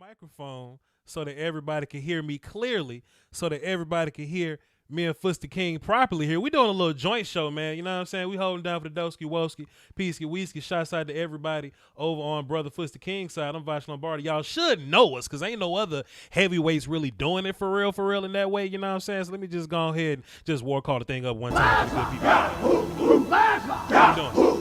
microphone so that everybody can hear me clearly, so that everybody can hear me and Foster King properly here. We doing a little joint show, man. You know what I'm saying? We holding down for the Doski Woski, Peasky Weesky. Shouts out to everybody over on Brother Foster King's side. I'm Voch Lombardi. Y'all should know us because ain't no other heavyweights really doing it for real in that way. You know what I'm saying? So let me just go ahead and just war call the thing up one time for the good people. How you doing?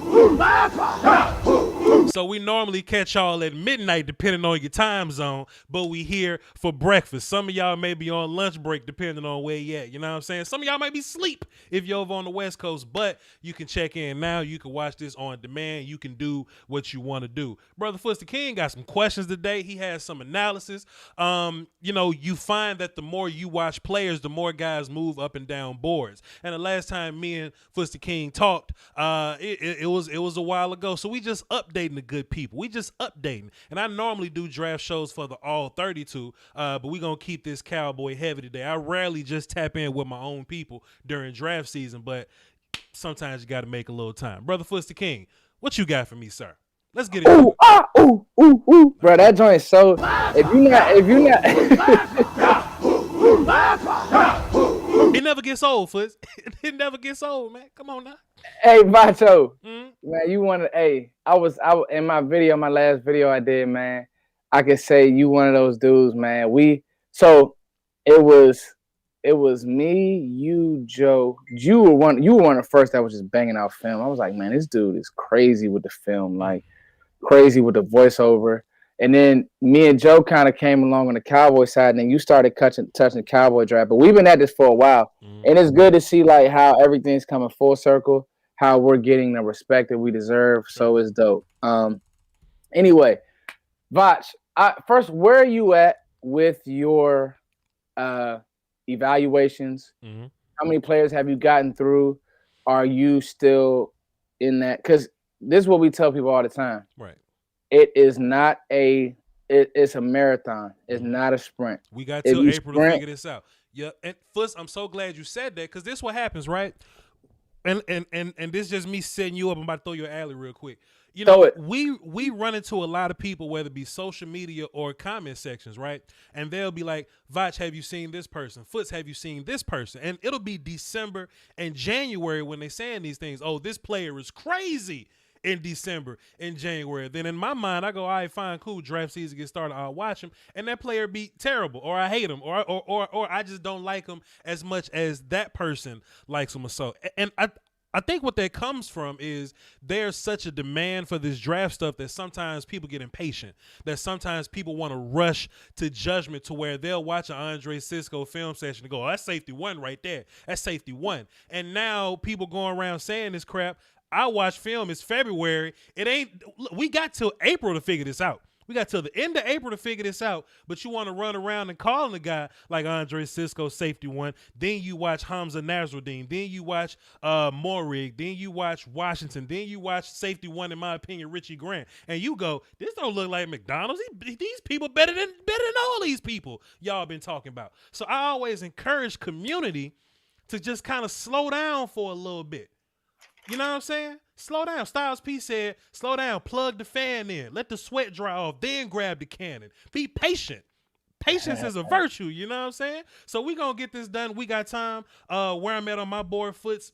So we normally catch y'all at midnight depending on your time zone, but we here for breakfast. Some of y'all may be on lunch break depending on where you at. You know what I'm saying? Some of y'all might be asleep if you're over on the West Coast, but you can check in now. You can watch this on demand. You can do what you want to do. Brother Foster King got some questions today. He has some analysis. You find that the more you watch players, the more guys move up and down boards. And the last time me and Foster King talked, it was a while ago. So we just updating the good people. We just updating. And I normally do draft shows for the all 32, but we going to keep this cowboy heavy today. I rarely just tap in with my own people during draft season, but sometimes you got to make a little time. Brother Foster King, what you got for me, sir? Let's get it. Bro, that joint is so. If you not. It never gets old, Foots. It never gets old, man. Come on now. Hey, Vacho, man, you want to? Hey, I was in my last video I did, man. I could say you one of those dudes, man. It was me, you, Joe. You were one of the first that was just banging out film. I was like, man, this dude is crazy with the film, like crazy with the voiceover. And then me and Joe kind of came along on the Cowboy side, and then you started touching the Cowboy draft. But we've been at this for a while, and it's good to see like how everything's coming full circle, how we're getting the respect that we deserve. So it's dope. Anyway, Voch, first, where are you at with your evaluations? How many players have you gotten through? Are you still in that? Because this is what we tell people all the time. Right. It is not it's a marathon. It's not a sprint. We got till April to figure this out. Yeah, and first, I'm so glad you said that because this what happens, right? And this is just me setting you up. I'm about to throw you an alley real quick. You know, we run into a lot of people, whether it be social media or comment sections, right? And they'll be like, Voch, have you seen this person? Foots, have you seen this person? And it'll be December and January when they're saying these things. Oh, this player is crazy in December and January. Then in my mind, I go, all right, fine, cool. Draft season gets started. I'll watch him. And that player be terrible, or I hate him, or I just don't like him as much as that person likes him or so. And I think what that comes from is there's such a demand for this draft stuff that sometimes people get impatient, that sometimes people want to rush to judgment to where they'll watch an Andre Cisco film session and go, oh, that's safety one right there. That's safety one. And now people going around saying this crap. I watch film. It's February. We got till April to figure this out. We got till the end of April to figure this out, but you want to run around and calling a guy like Andre Cisco safety one. Then you watch Hamza Nasruddin. Then you watch Morig. Then you watch Washington. Then you watch safety one, in my opinion, Richie Grant. And you go, this don't look like McDonald's. These people better than all these people y'all been talking about. So I always encourage community to just kind of slow down for a little bit. You know what I'm saying? Slow down. Styles P said, slow down, plug the fan in, let the sweat dry off, then grab the cannon. Be patient. Patience is a virtue, you know what I'm saying? So we going to get this done. We got time. Where I'm at on my board, Foots,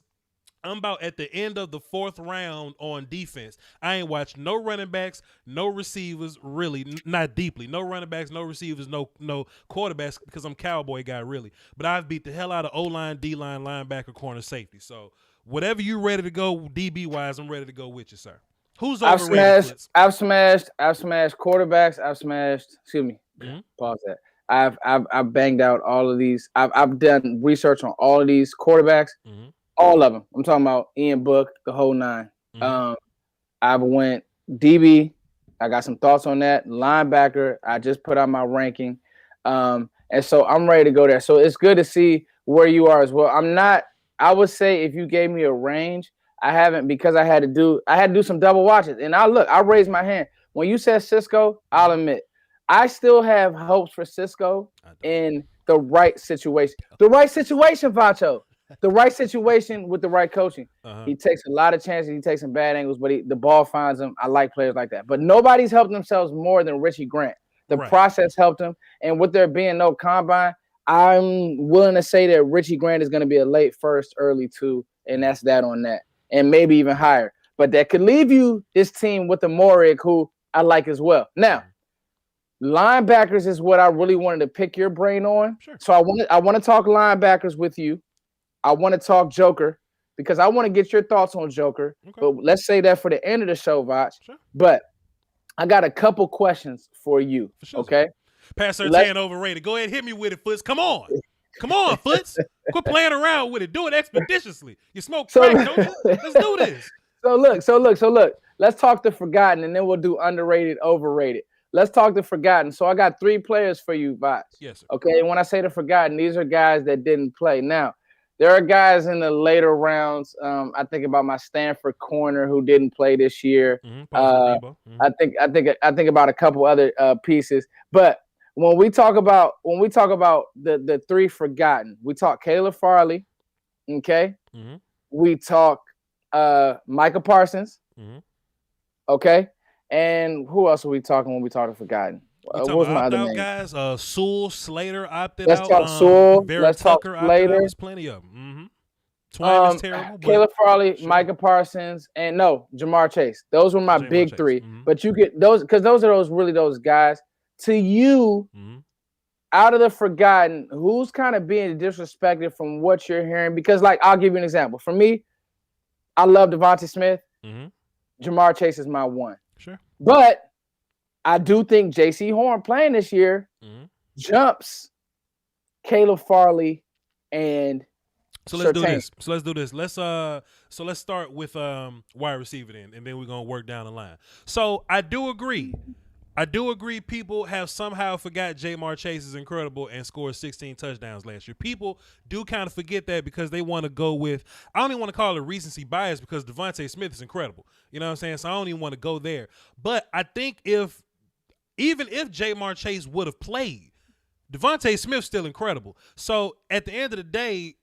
I'm about at the end of the 4th round on defense. I ain't watched no running backs, no receivers, really, not deeply. No running backs, no receivers, no quarterbacks, because I'm Cowboy guy, really. But I've beat the hell out of O-line, D-line, linebacker, corner, safety. So whatever you ready to go DB-wise, I'm ready to go with you, sir. Who's overrated? I've smashed quarterbacks. Pause that. I've banged out all of these. I've done research on all of these quarterbacks. All of them. I'm talking about Ian Book, the whole 9. I went DB. I got some thoughts on that. Linebacker. I just put out my ranking. And so I'm ready to go there. So it's good to see where you are as well. I would say if you gave me a range, I haven't, because I had to do some double watches. And I raised my hand. When you said Cisco, I'll admit, I still have hopes for Cisco in the right situation. The right situation, Vacho. The right situation with the right coaching. He takes a lot of chances. He takes some bad angles, but the ball finds him. I like players like that. But nobody's helped themselves more than Richie Grant. The process helped him. And with there being no combine, I'm willing to say that Richie Grant is going to be a late first, early two, and that's that on that. And maybe even higher. But that could leave you this team with the Morig, who I like as well. Now, linebackers is what I really wanted to pick your brain on. Sure. So I want to talk linebackers with you. I want to talk Joker because I want to get your thoughts on Joker. Okay. But let's say that for the end of the show, Voch. Sure. But I got a couple questions for you. For sure. Okay. Pass Surtain overrated. Go ahead, hit me with it, Foots. Come on, Foots. Quit playing around with it. Do it expeditiously. You smoke crack, don't you? Let's do this. So look. Let's talk the forgotten, and then we'll do underrated, overrated. Let's talk the forgotten. So I got 3 players for you, Voch. Yes, sir. Okay, and when I say the forgotten, these are guys that didn't play. Now, there are guys in the later rounds. I think about my Stanford corner who didn't play this year. I think about a couple other pieces. But when we talk about the 3 forgotten, we talk Caleb Farley, okay? Mm-hmm. We talk Micah Parsons, okay? And who else are we talking when we talk forgotten? What was my other name? Guys, Sewell, Slater opted out. Let's talk Sewell. Let's talk Slater. There's plenty of them. Mm-hmm. Twain is terrible. Caleb Farley, sure. Micah Parsons, and Jamar Chase. Those were my big 3. Mm-hmm. But you get those because those are those guys. To you, out of the forgotten, who's kind of being disrespected from what you're hearing? Because, I'll give you an example. For me, I love Devontae Smith. Jamar Chase is my 1. Sure. But I do think J.C. Horn playing this year jumps Caleb Farley and let's do this. Let's start with wide receiver then, and then we're gonna work down the line. So I do agree. People have somehow forgot Jamar Chase is incredible and scored 16 touchdowns last year. People do kind of forget that because they want to go with, I don't even want to call it recency bias because Devontae Smith is incredible. You know what I'm saying? So I don't even want to go there. But I think even if Jamar Chase would have played, Devontae Smith's still incredible. So at the end of the day,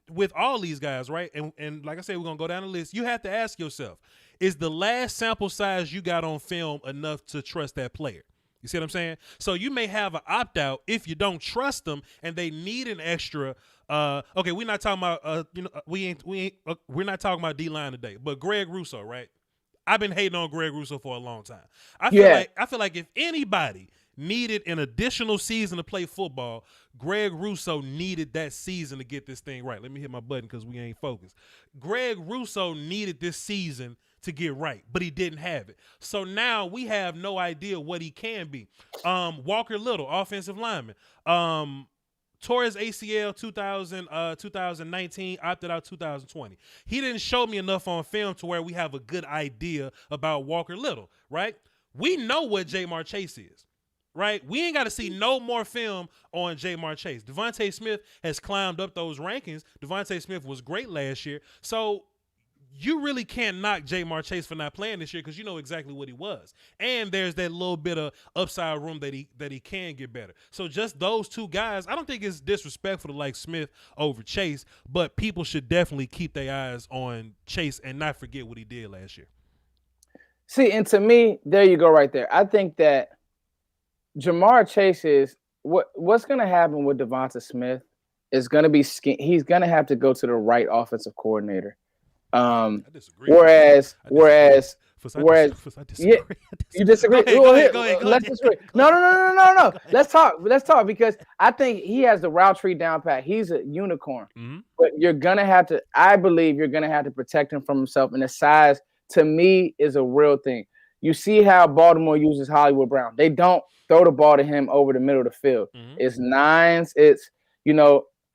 with all these guys, right? And like I said, we're going to go down the list. You have to ask yourself, is the last sample size you got on film enough to trust that player? You see what I'm saying? So you may have an opt-out if you don't trust them and they need an extra. Okay, we're not talking about we're not talking about D-line today, but Greg Rousseau, right? I've been hating on Greg Rousseau for a long time. I feel like if anybody needed an additional season to play football, Greg Rousseau needed that season to get this thing right. Let me hit my button because we ain't focused. Greg Rousseau needed this season to get right, but he didn't have it. So now we have no idea what he can be. Walker Little, offensive lineman. Tore his ACL 2019, opted out 2020. He didn't show me enough on film to where we have a good idea about Walker Little, right? We know what Jamar Chase is, right? We ain't got to see no more film on Jamar Chase. Devontae Smith has climbed up those rankings. Devontae Smith was great last year. So you really can't knock Jamar Chase for not playing this year because you know exactly what he was. And there's that little bit of upside room that he can get better. So just those 2 guys, I don't think it's disrespectful to like Smith over Chase, but people should definitely keep their eyes on Chase and not forget what he did last year. See, and to me, there you go right there. I think that Jamar Chase is what's going to happen with Devonta Smith is going to be he's going to have to go to the right offensive coordinator. I disagree. Whereas, yeah, you disagree. Go ahead. Let's disagree. No. Let's talk because I think he has the route tree down pat. He's a unicorn, but I believe you're gonna have to protect him from himself. And the size, to me, is a real thing. You see how Baltimore uses Hollywood Brown. They don't throw the ball to him over the middle of the field. It's nines. It's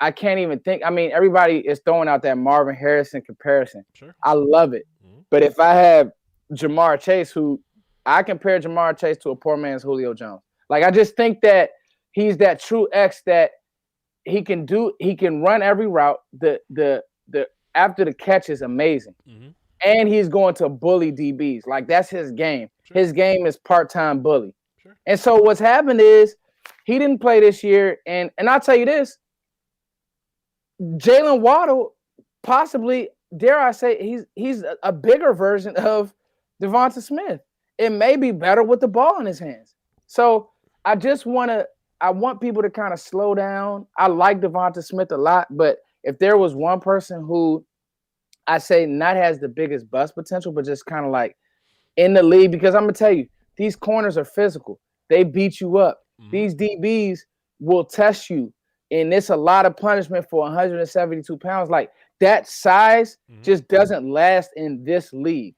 I can't even think. I mean, everybody is throwing out that Marvin Harrison comparison. Sure. I love it. But if I have Jamar Chase, who I compare Jamar Chase to a poor man's Julio Jones. I just think that he's that true X that he can run every route. The after the catch is amazing. And he's going to bully DBs. That's his game. Sure. His game is part-time bully. Sure. And so what's happened is he didn't play this year. And I'll tell you this, Jalen Waddle, possibly, dare I say, he's a bigger version of Devonta Smith. It may be better with the ball in his hands. So I want people to kind of slow down. I like Devonta Smith a lot, but if there was one person who I say not has the biggest bust potential, but just kind of like in the league, because I'm gonna tell you, these corners are physical. They beat you up. Mm-hmm. These DBs will test you, and it's a lot of punishment for 172 pounds. Like that size just doesn't last in this league.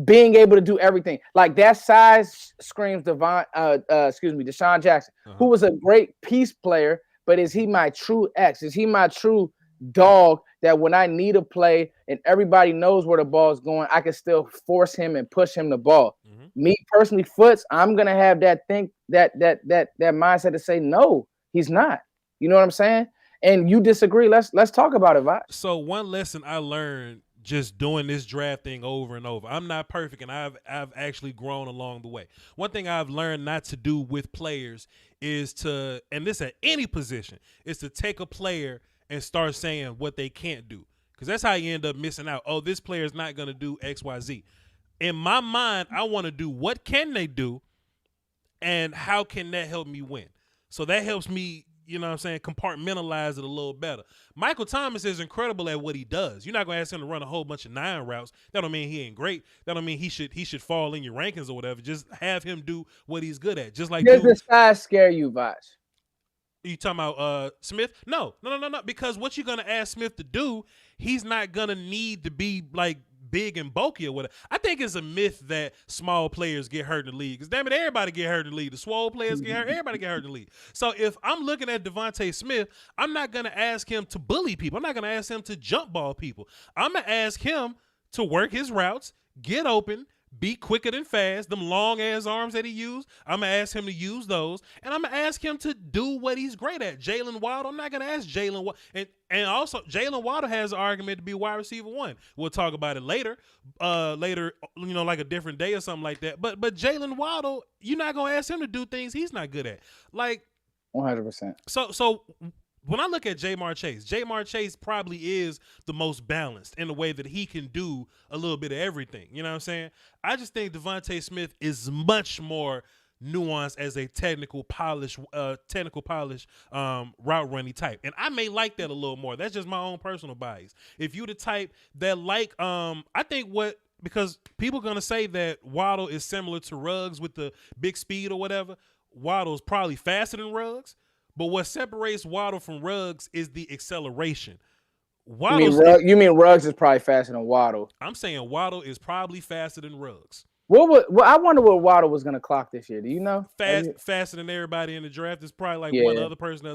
Being able to do everything like that size screams Deshaun Jackson, who was a great piece player, but is he my true X? Is he my true dog that when I need a play and everybody knows where the ball is going, I can still force him and push him the ball? Me personally, Foots, I'm gonna have that mindset to say no, he's not. You know what I'm saying? And you disagree? Let's talk about it, Voch. So one lesson I learned just doing this draft thing over and over. I'm not perfect, and I've actually grown along the way. One thing I've learned not to do with players is to, and this at any position, is to take a player and start saying what they can't do. Because that's how you end up missing out. Oh, this player is not going to do X, Y, Z. In my mind, I want to do what can they do and how can that help me win. So that helps me, you know what I'm saying, compartmentalize it a little better. Michael Thomas is incredible at what he does. You're not going to ask him to run a whole bunch of 9 routes. That don't mean he ain't great. That don't mean he should fall in your rankings or whatever. Just have him do what he's good at. Just like does the size scare you, Voch? You talking about Smith? No. Because what you're gonna ask Smith to do, he's not gonna need to be like big and bulky or whatever. I think it's a myth that small players get hurt in the league. Because damn it, everybody get hurt in the league. The swole players get hurt. Everybody get hurt in the league. So if I'm looking at Devonta Smith, I'm not gonna ask him to bully people. I'm not gonna ask him to jump ball people. I'm gonna ask him to work his routes, get open, be quicker than fast, them long ass arms that he used. I'm gonna ask him to use those, and I'm gonna ask him to do what he's great at. Jalen Waddle, I'm not gonna ask Jalen Waddle, and also Jalen Waddle has an argument to be wide receiver 1. We'll talk about it later, you know, like a different day or something like that. But Jalen Waddle, you're not gonna ask him to do things he's not good at, like 100%. So. When I look at Jamar Chase probably is the most balanced in the way that he can do a little bit of everything. You know what I'm saying? I just think Devonta Smith is much more nuanced as a technical polish route running type. And I may like that a little more. That's just my own personal bias. If you the type that like, I think because people are going to say that Waddle is similar to Ruggs with the big speed or whatever. Waddle's probably faster than Ruggs. But what separates Waddle from Ruggs is the acceleration. You mean Ruggs is probably faster than Waddle? I'm saying Waddle is probably faster than Ruggs. I wonder what Waddle was going to clock this year. Do you know? Faster than everybody in the draft. It's probably like one other person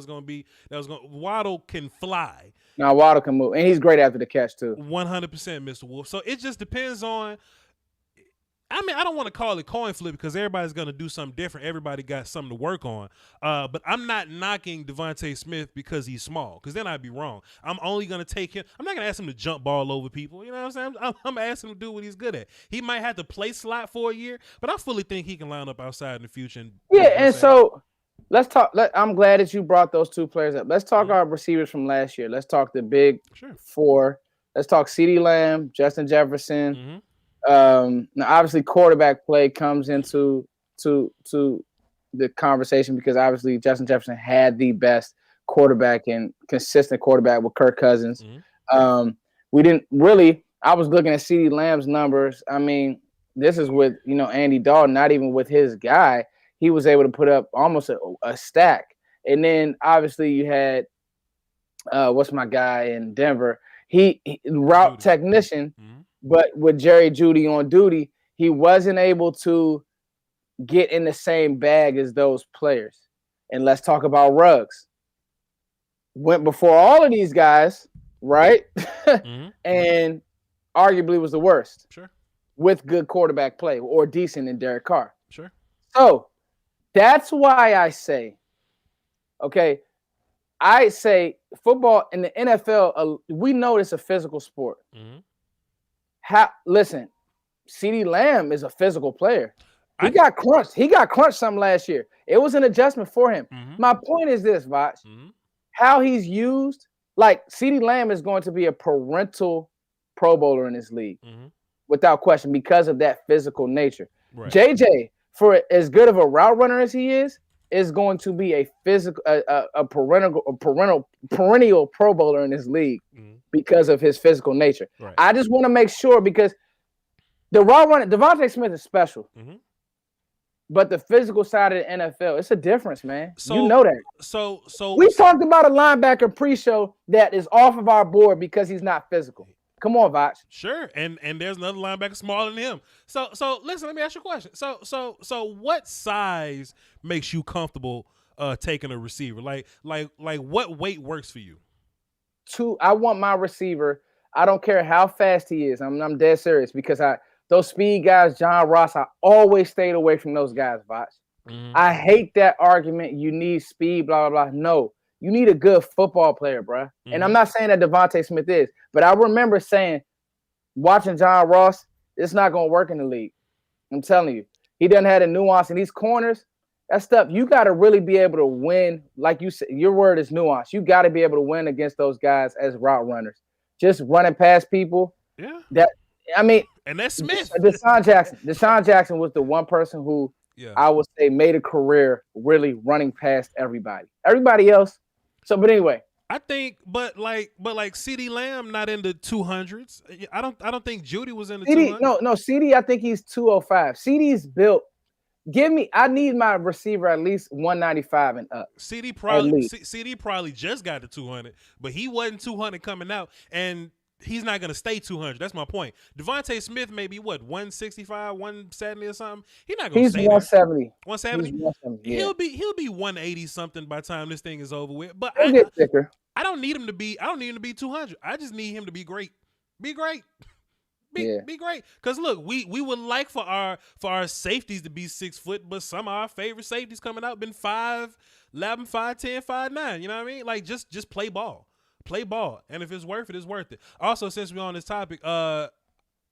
Waddle can fly. No, Waddle can move, and he's great after the catch too. 100%, Mr. Wolf. So it just depends on. I mean, I don't want to call it coin flip because everybody's going to do something different. Everybody got something to work on. But I'm not knocking Devonta Smith because he's small, because then I'd be wrong. I'm only going to take him. I'm not going to ask him to jump ball over people. You know what I'm saying? I'm asking him to do what he's good at. He might have to play slot for a year, but I fully think he can line up outside in the future. So let's talk. I'm glad that you brought those 2 players up. Let's talk our receivers from last year. Let's talk the big 4. Let's talk CeeDee Lamb, Justin Jefferson. Now, obviously, quarterback play comes into the conversation because obviously Justin Jefferson had the best quarterback and consistent quarterback with Kirk Cousins. We didn't really. I was looking at CeeDee Lamb's numbers. I mean, this is with Andy Dalton, not even with his guy. He was able to put up almost a stack. And then obviously you had what's my guy in Denver? He route technician. But with Jerry Jeudy on duty, he wasn't able to get in the same bag as those players. And let's talk about Ruggs. Went before all of these guys, right? And arguably was the worst. Sure. With good quarterback play or decent in Derek Carr. Sure. So that's why I say, football in the NFL, we know it's a physical sport. Listen, CeeDee Lamb is a physical player. He got crunched. He got crunched some last year. It was an adjustment for him. My point is this, Voch. How he's used, like CeeDee Lamb is going to be a parental Pro Bowler in this league, without question, because of that physical nature. Right. JJ, for as good of a route runner as he is going to be a physical, a perennial Pro Bowler in this league because of his physical nature. Right. I just want to make sure because the route runner, Devontae Smith is special. But the physical side of the NFL, it's a difference, man. So, you know that. So we talked about a linebacker pre-show that is off of our board because he's not physical. Come on, Voch. Sure, and there's another linebacker smaller than him. So listen, let me ask you a question. So what size makes you comfortable taking a receiver? Like what weight works for you? I want my receiver. I don't care how fast he is. I'm dead serious because those speed guys, John Ross, I always stayed away from those guys, Voch. I hate that argument. You need speed, blah, blah, blah. No, you need a good football player, bro. And I'm not saying that Devontae Smith is, but I remember saying, watching John Ross, it's not going to work in the league. I'm telling you. He doesn't have the nuance in these corners. That stuff, you got to really be able to win. Like you said, your word is nuance. You got to be able to win against those guys as route runners. Just running past people. Yeah. And that's Smith. Deshaun Jackson was the one person who I would say made a career really running past everybody. Everybody else. So, but anyway. I think, but like CeeDee Lamb not in the 200s. I don't think Judy was in the 200s. No, CeeDee, I think he's 205. CeeDee's built. I need my receiver at least 195 and up. CeeDee probably just got to 200, but he wasn't 200 coming out, and he's not going to stay 200. That's my point. Devontae Smith may be, 165, 170 or something? He's not going to stay 170. There. 170? He's 170, yeah. He'll be 180 something by the time this thing is over with. But I don't need him to be 200. I just need him to be great. Be great. Be great. Because look, we would like for our safeties to be 6 foot, but some of our favorite safeties coming out been 5'11", 5'10", 5'9". You know what I mean? Like just play ball. Play ball, and if it's worth it, it's worth it. Also, since we're on this topic, I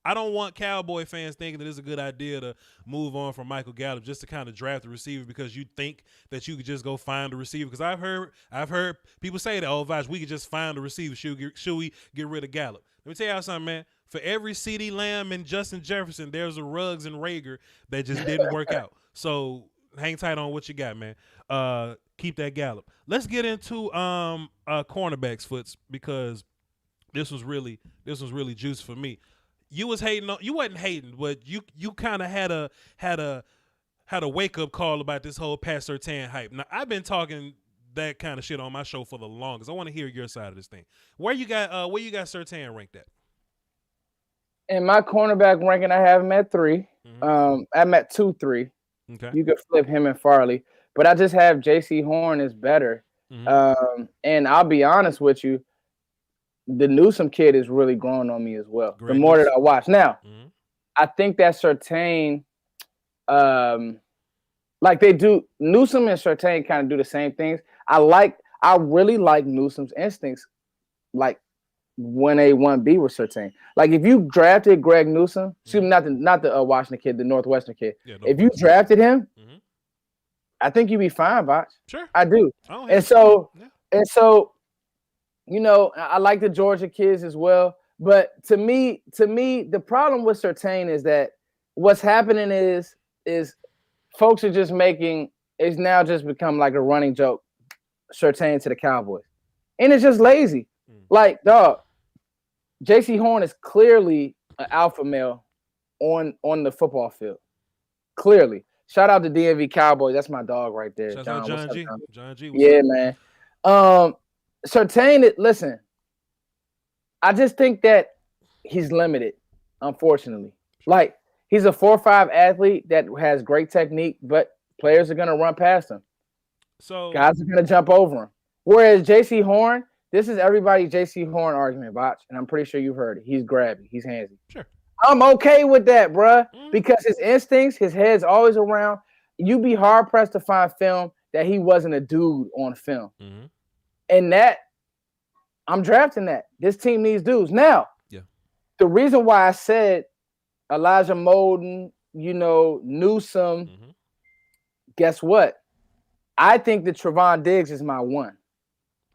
don't want Cowboy fans thinking that it's a good idea to move on from Michael Gallup just to kind of draft a receiver because you think that you could just go find a receiver. Because I've heard people say that, Voch, we could just find a receiver. Should we get rid of Gallup? Let me tell y'all something, man. For every CeeDee Lamb and Justin Jefferson, there's a Ruggs and Rager that just didn't work out. So hang tight on what you got, man. Keep that Gallup. Let's get into cornerbacks, Foots, because this was really juice for me. You wasn't hating, but you kind of had a wake up call about this whole Pat Surtain hype. Now I've been talking that kind of shit on my show for the longest. I want to hear your side of this thing. Where you got Surtain ranked at? In my cornerback ranking, I have him at 3. I'm at 2-3. Okay. You could flip him and Farley, but I just have J.C. Horn is better. And I'll be honest with you, the Newsome kid is really growing on me as well. The more that I watch. Now, I think that Surtain, like they do, Newsome and Surtain kind of do the same things. I really like Newsome's instincts, like 1A, 1B with Surtain. Like if you drafted Greg Newsome, excuse me, not the Washington kid, the Northwestern kid. Yeah, if you drafted him, I think you'd be fine, Voch. Sure, I do. And so, you know, I like the Georgia kids as well. But to me, the problem with Surtain is that what's happening is folks are just it's now just become like a running joke, Surtain to the Cowboys. And it's just lazy. Like, dog, J.C. Horn is clearly an alpha male on the football field. Clearly. Shout out to DMV Cowboys. That's my dog right there. Shout out John G. John G. Yeah, man. Surtain, listen, I just think that he's limited, unfortunately. Like, he's a 4.5 athlete that has great technique, but players are going to run past him. So guys are going to jump over him. Whereas J.C. Horn, this is everybody's J.C. Horn argument, Voch, and I'm pretty sure you've heard it. He's grabby. He's handsy. Sure. I'm okay with that, bruh, because his instincts, his head's always around. You'd be hard-pressed to find film that he wasn't a dude on film. And that, I'm drafting that. This team needs dudes. Now, the reason why I said Elijah Molden, Newsome, guess what? I think that Trevon Diggs is my one.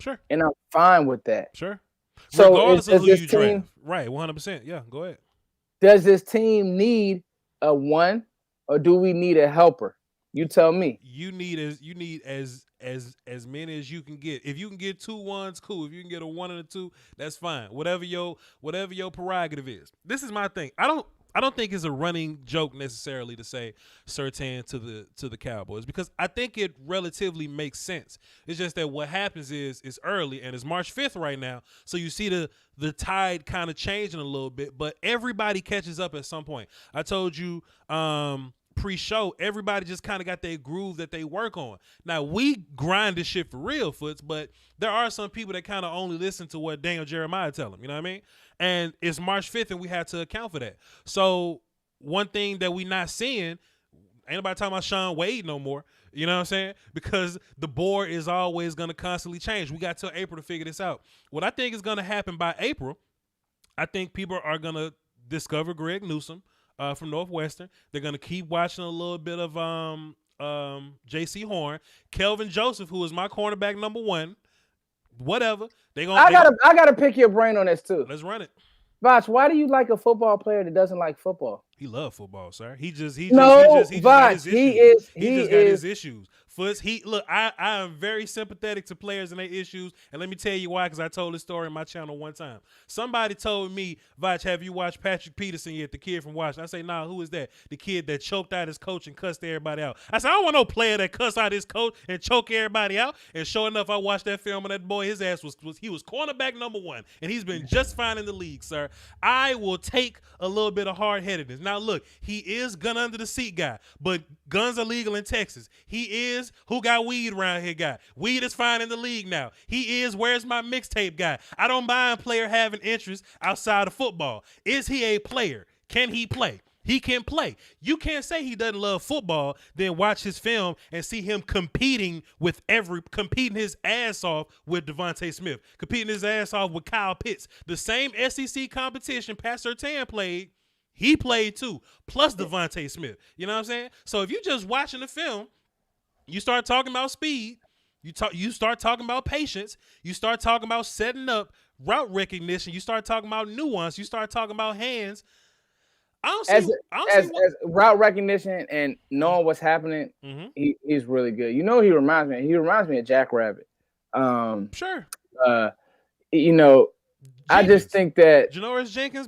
Sure. And I'm fine with that. Sure. So regardless of who you draft. Right, 100%. Yeah, go ahead. Does this team need a 1 or do we need a helper? You tell me. You need as many as you can get. If you can get 2 1s, cool. If you can get a 1 and a 2, that's fine. Whatever your prerogative is. This is my thing. I don't think it's a running joke necessarily to say Surtain to the Cowboys, because I think it relatively makes sense. It's just that what happens is it's early and it's March 5th right now, so you see the tide kind of changing a little bit, but everybody catches up at some point. I told you pre-show, everybody just kind of got their groove that they work on. Now, we grind this shit for real, Foots, but there are some people that kind of only listen to what Daniel Jeremiah tell them, you know what I mean? And it's March 5th, and we have to account for that. So one thing that we not seeing, ain't nobody talking about Sean Wade no more, you know what I'm saying? Because the board is always going to constantly change. We got till April to figure this out. What I think is going to happen by April, I think people are going to discover Greg Newsome from Northwestern. They're going to keep watching a little bit of J.C. Horn. Kelvin Joseph, who is my cornerback number 1, whatever. I gotta pick your brain on this too. Let's run it. Voch, why do you like a football player that doesn't like football? He loves football, sir. He just got his issues. Foots, I am very sympathetic to players and their issues, and let me tell you why, because I told this story on my channel one time. Somebody told me, Voch, have you watched Patrick Peterson yet, the kid from Washington? I say, nah, who is that? The kid that choked out his coach and cussed everybody out. I said, I don't want no player that cussed out his coach and choke everybody out. And sure enough, I watched that film, and that boy, his ass was cornerback number 1, and he's been just fine in the league, sir. I will take a little bit of hard-headedness. Now, look, he is gun under the seat guy, but guns are legal in Texas. He is who got weed around here guy. Weed is fine in the league now. He is where's my mixtape guy. I don't mind player having interest outside of football. Is he a player? Can he play? He can play. You can't say he doesn't love football, then watch his film and see him competing his ass off with Devontae Smith, competing his ass off with Kyle Pitts. The same SEC competition Pat Surtain played, he played too, plus Devontae Smith. You know what I'm saying? So if you just watching the film, you start talking about speed, you start talking about patience, you start talking about setting up, route recognition, you start talking about nuance, you start talking about hands. As route recognition and knowing what's happening, he's really good. You know, he reminds me of Jackrabbit. Sure. You know, Jenkins. I just think that Janoris Jenkins.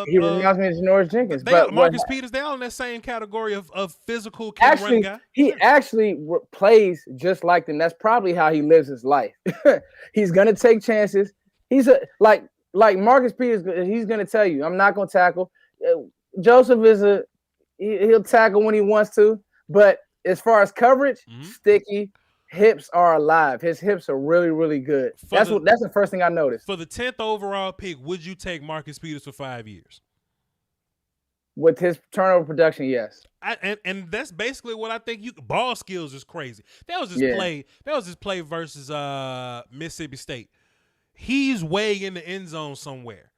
He reminds me of Janoris Jenkins. But Marcus Peters, they all in that same category of physical running guy. He actually plays just like them. That's probably how he lives his life. He's gonna take chances. He's like Marcus Peters. He's gonna tell you, I'm not gonna tackle. Joseph he'll tackle when he wants to, but as far as coverage, sticky. Hips are alive. His hips are really, really good. That's the first thing I noticed. For the 10th overall pick, would you take Marcus Peters for 5 years? With his turnover production, yes. And that's basically what I think. Ball skills is crazy. That was his play versus Mississippi State. He's way in the end zone somewhere.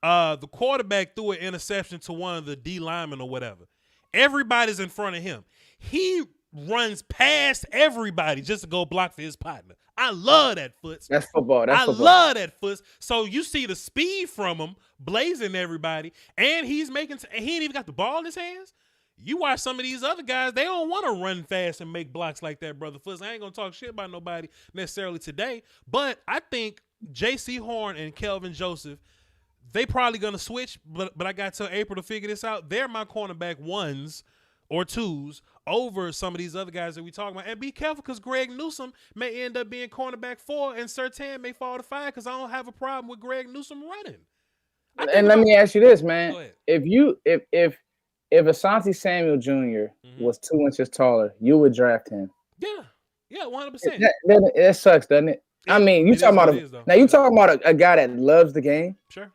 The quarterback threw an interception to one of the D linemen or whatever. Everybody's in front of him. He runs past everybody just to go block for his partner. I love that, Foots. That's football. I love that, Foots. So you see the speed from him blazing everybody, and he ain't even got the ball in his hands. You watch some of these other guys, they don't want to run fast and make blocks like that, brother Foots. I ain't going to talk shit about nobody necessarily today, but I think J.C. Horn and Kelvin Joseph, they probably going to switch, but I got till April to figure this out. They're my cornerback 1s or 2s over some of these other guys that we talking about. And be careful, because Greg Newsome may end up being cornerback 4 and Surtain may fall to 5, because I don't have a problem with Greg Newsome running. And let me ask you this, man. If Asante Samuel Jr. was 2 inches taller, you would draft him. Yeah, 100%. That sucks, doesn't it? I mean, you talking about a guy that loves the game. Sure.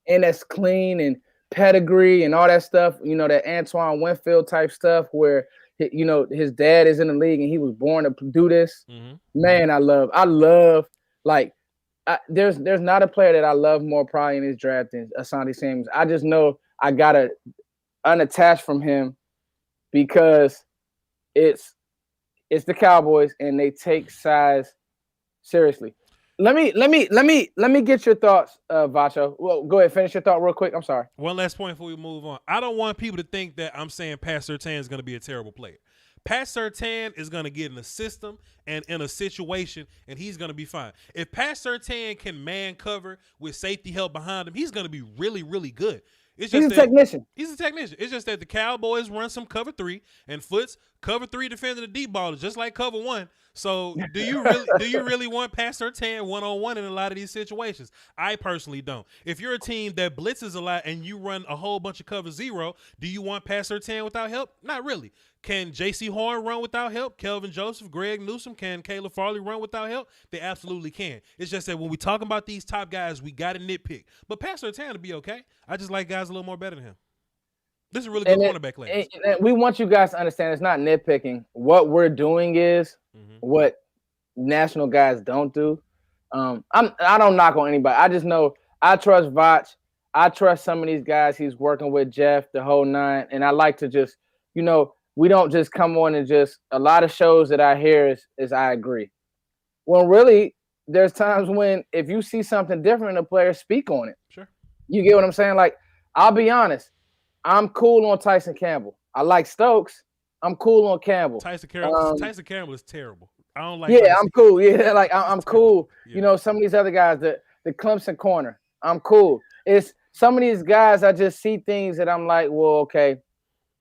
And that's clean and pedigree and all that stuff, you know, that Antoine Winfield type stuff where, you know, his dad is in the league and he was born to do this. Man, I love there's not a player that I love more probably in this draft than Asante Samuels. I just know I gotta unattach from him because it's the Cowboys and they take size seriously. Let me get your thoughts, Vacho. Well, go ahead, finish your thought real quick. I'm sorry. One last point before we move on. I don't want people to think that I'm saying Pat Surtain is going to be a terrible player. Pat Surtain is going to get in a system and in a situation, and he's going to be fine. If Pat Surtain can man cover with safety help behind him, he's going to be really, really good. He's a technician. He's a technician. It's just that the Cowboys run some cover 3, and Foots cover 3 defending the deep ball just like cover 1. So do you really want Pat Surtain one-on-one in a lot of these situations? I personally don't. If you're a team that blitzes a lot and you run a whole bunch of cover 0, do you want Pat Surtain without help? Not really. Can J.C. Horn run without help? Kelvin Joseph, Greg Newsome, can Caleb Farley run without help? They absolutely can. It's just that when we talk about these top guys, we got to nitpick. But Pat Surtain will be okay. I just like guys a little more better than him. This is a really good cornerback class. And we want you guys to understand it's not nitpicking. What we're doing is what national guys don't do. I don't knock on anybody. I just know I trust Voch. I trust some of these guys he's working with, Jeff, the whole 9. And I like to just, we don't just come on and just a lot of shows that I hear is I agree. Well, really, there's times when if you see something different in a player, speak on it. Sure. You get what I'm saying? Like, I'll be honest. I'm cool on Tyson Campbell. I like Stokes. I'm cool on Campbell. Tyson Campbell is terrible. I don't like. Yeah, Tyson. I'm cool. Yeah, like I'm cool. Yeah. Some of these other guys, the Clemson corner, I'm cool. It's some of these guys. I just see things that I'm like, well, okay.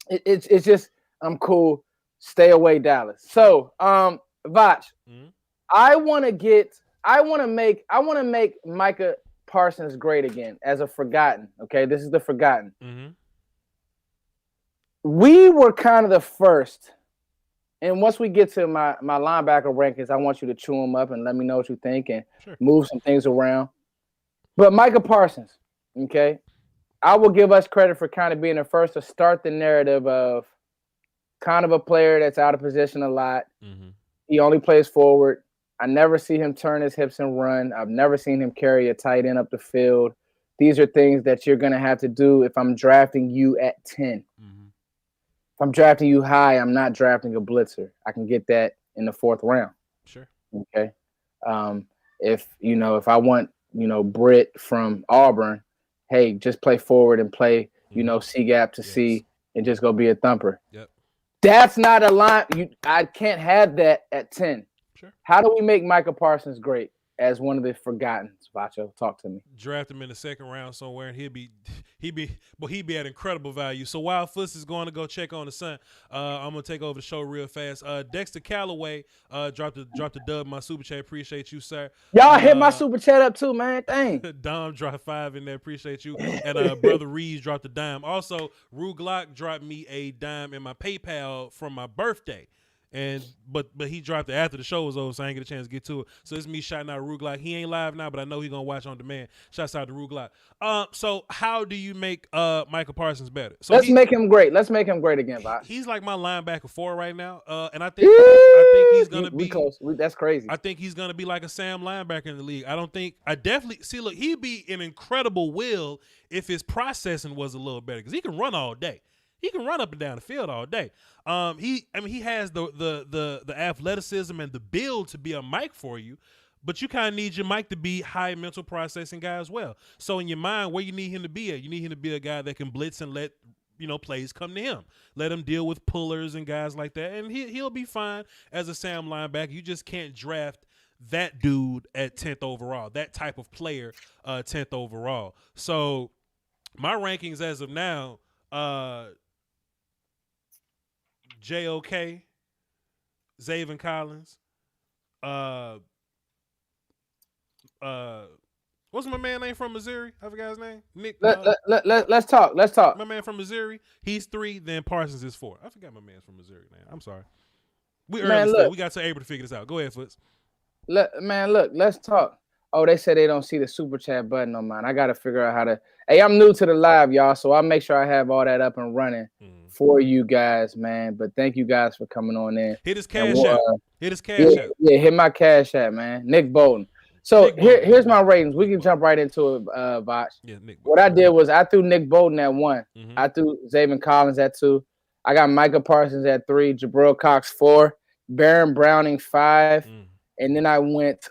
It's just I'm cool. Stay away, Dallas. So, Voch, I want to make Micah Parsons great again as a forgotten. Okay, this is the forgotten. We were kind of the first, and once we get to my linebacker rankings, I want you to chew them up and let me know what you think and move some things around. But Micah Parsons, okay, I will give us credit for kind of being the first to start the narrative of kind of a player that's out of position a lot. He only plays forward. I never see him turn his hips and run. I've never seen him carry a tight end up the field. These are things that you're going to have to do if I'm drafting you at 10. If I'm drafting you high, I'm not drafting a blitzer. I can get that in the 4th round. Sure. Okay. If I want, Britt from Auburn, hey, just play forward and play, C gap to C and just go be a thumper. Yep. That's not a line. I can't have that at 10. Sure. How do we make Micah Parsons great as one of the forgotten? Vacho, talk to me. Draft him in the 2nd round somewhere, and he'd be at incredible value. So while Fuss is going to go check on the son, I'm gonna take over the show real fast. Dexter Calloway dropped a dub in my super chat. Appreciate you, sir. Y'all hit my super chat up too, man. Dang. Dom dropped 5 in there. Appreciate you. And brother Reeves dropped a dime. Also, Rue Glock dropped me a dime in my PayPal from my birthday. But he dropped it after the show was over, so I ain't get a chance to get to it. So it's me shouting out Rue Glock. He ain't live now, but I know he gonna watch on demand. Shouts out to Rue Glock. So how do you make Micah Parsons better? So let's make him great. Let's make him great again, Bob. He's like my linebacker 4 right now, and I think he's gonna be close. That's crazy. I think he's gonna be like a Sam linebacker in the league. I definitely see. Look, he'd be an incredible will if his processing was a little better because he can run all day. He can run up and down the field all day. He has the athleticism and the build to be a Mike for you, but you kind of need your Mike to be high mental processing guy as well. So in your mind, where you need him to be at, you need him to be a guy that can blitz and let plays come to him. Let him deal with pullers and guys like that, and he'll be fine as a Sam linebacker. You just can't draft that dude at 10th overall, that type of player 10th overall. So my rankings as of now, JOK, Zavin Collins, what's my man name from Missouri? I forgot his name. Nick. Let's talk. Let's talk. My man from Missouri, he's 3. Then Parsons is 4. I forgot my man from Missouri name. I'm sorry. We got to able to figure this out. Go ahead, Foots. Let's talk. Oh, they said they don't see the super chat button on mine. I got to figure out how to. Hey, I'm new to the live, y'all, so I'll make sure I have all that up and running for you guys, man. But thank you guys for coming on in. Hit his Cashapp. Yeah, hit my Cashapp, man. Nick Bolton. So here's my ratings. We can jump right into it, Voch. Yeah, Nick. What I did was I threw Nick Bolton at 1. I threw Zavin Collins at 2. I got Micah Parsons at 3. Jabril Cox 4. Baron Browning 5. And then I went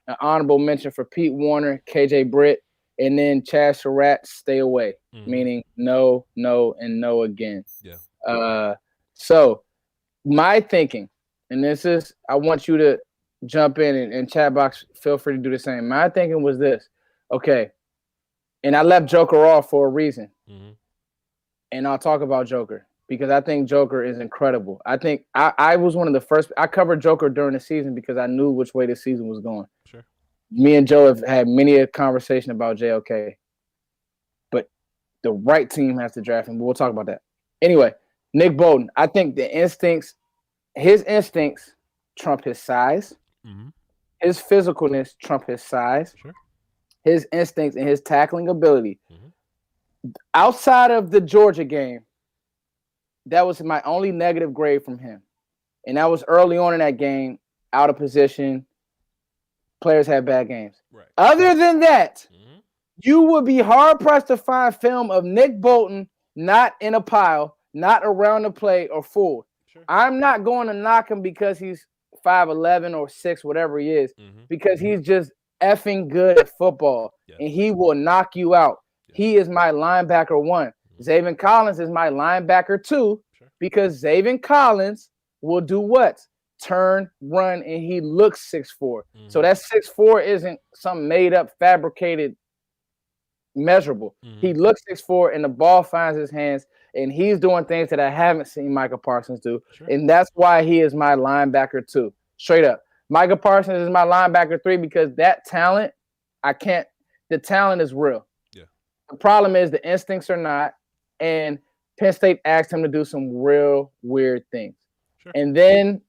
an honorable mention for Pete Warner, KJ Britt, and then Chad Surratt, stay away, meaning no, and no again. Yeah. So my thinking, and this is, I want you to jump in and chat box, feel free to do the same. My thinking was this, okay, and I left Joker off for a reason, and I'll talk about Joker because I think Joker is incredible. I think I was one of the first. I covered Joker during the season because I knew which way the season was going. Sure. Me and Joe have had many a conversation about JOK, but the right team has to draft him. But we'll talk about that. Anyway, Nick Bolton, I think his instincts trump his size. His physicalness trump his size. Sure. His instincts and his tackling ability. Outside of the Georgia game, that was my only negative grade from him. And that was early on in that game, out of position. Players had bad games. Right. Other than that, you would be hard-pressed to find film of Nick Bolton not in a pile, not around the play or full. Sure. I'm not going to knock him because he's 5'11" or 6, whatever he is, because he's just effing good at football, and he will knock you out. He is my linebacker 1. Zaven Collins is my linebacker 2, because Zaven Collins will do what? Turn, run, and he looks 6'4". So that 6'4" isn't some made-up, fabricated measurable. He looks 6'4", and the ball finds his hands, and he's doing things that I haven't seen Micah Parsons do, and that's why he is my linebacker 2. Straight up. Micah Parsons is my linebacker 3 because that talent, the talent is real. Yeah. The problem is the instincts are not, and Penn State asked him to do some real weird things. Sure. And then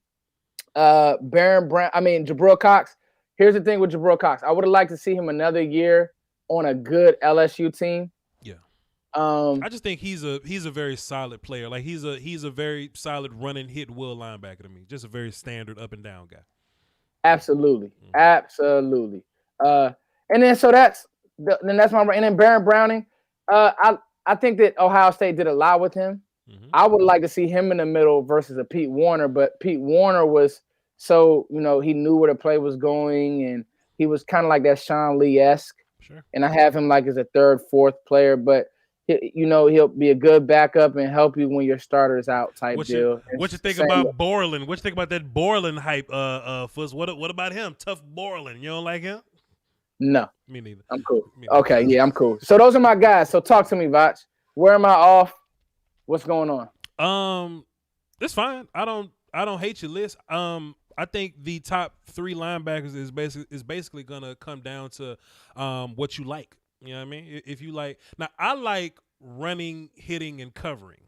Jabril Cox. Here's the thing with Jabril Cox. I would have liked to see him another year on a good LSU team. Yeah. I just think he's a very solid player. Like he's a very solid run and hit will linebacker to me. Just a very standard up and down guy. Absolutely. Absolutely. And then so that's my, and then Baron Browning. I think that Ohio State did a lot with him. I would like to see him in the middle versus a Pete Warner, but Pete Warner was so, he knew where the play was going, and he was kind of like that Sean Lee-esque. Sure. And I have him like as a third, fourth player, but he'll be a good backup and help you when your starter is out type deal. What you think about Borland? What you think about that Borland hype? Fuzz? What about him? Tough Borland. You don't like him? No. Me neither. I'm cool. Okay, yeah, I'm cool. So those are my guys. So talk to me, Voch. Where am I off? What's going on? It's fine. I don't hate your list. I think the top 3 linebackers is basically gonna come down to what you like. You know what I mean? If you like, now I like running, hitting, and covering.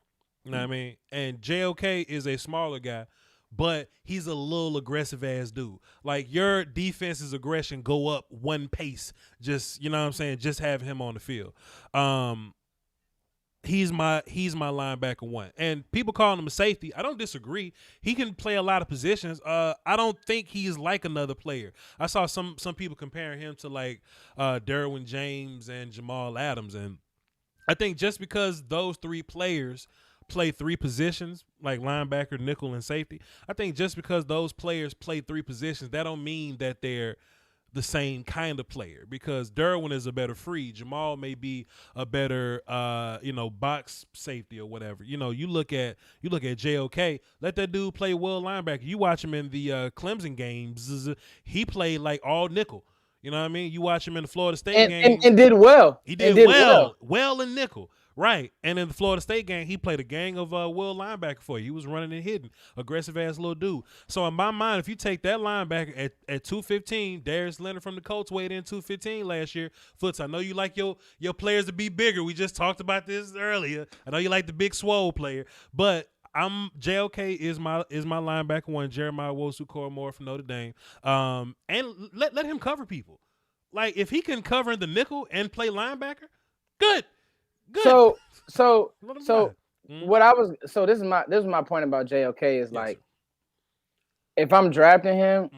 You know what I mean? And JOK is a smaller guy, but he's a little aggressive ass dude. Like your defense's aggression go up one pace. Just, you know what I'm saying? Just have him on the field. He's my linebacker 1. And people call him a safety. I don't disagree. He can play a lot of positions. I don't think he's like another player. I saw some people comparing him to like Derwin James and Jamal Adams. And I think just because those 3 players play 3 positions, like linebacker, nickel, and safety, I think just because those players play 3 positions, that don't mean that they're the same kind of player, because Derwin is a better free. Jamal may be a better box safety or whatever. You look at JOK, let that dude play well linebacker. You watch him in the Clemson games, he played like all nickel. You know what I mean? You watch him in the Florida State game. And did well. He did well in nickel. Right. And in the Florida State game, he played a gang of will linebacker for you. He was running and hitting. Aggressive-ass little dude. So in my mind, if you take that linebacker at 215, Darius Leonard from the Colts weighed in 215 last year. Foots, I know you like your players to be bigger. We just talked about this earlier. I know you like the big swole player. But JOK is my linebacker 1, Jeremiah Wosu-Cormore from Notre Dame. And let him cover people. Like, if he can cover in the nickel and play linebacker, good. Good. So this is my point about JOK is like, if I'm drafting him,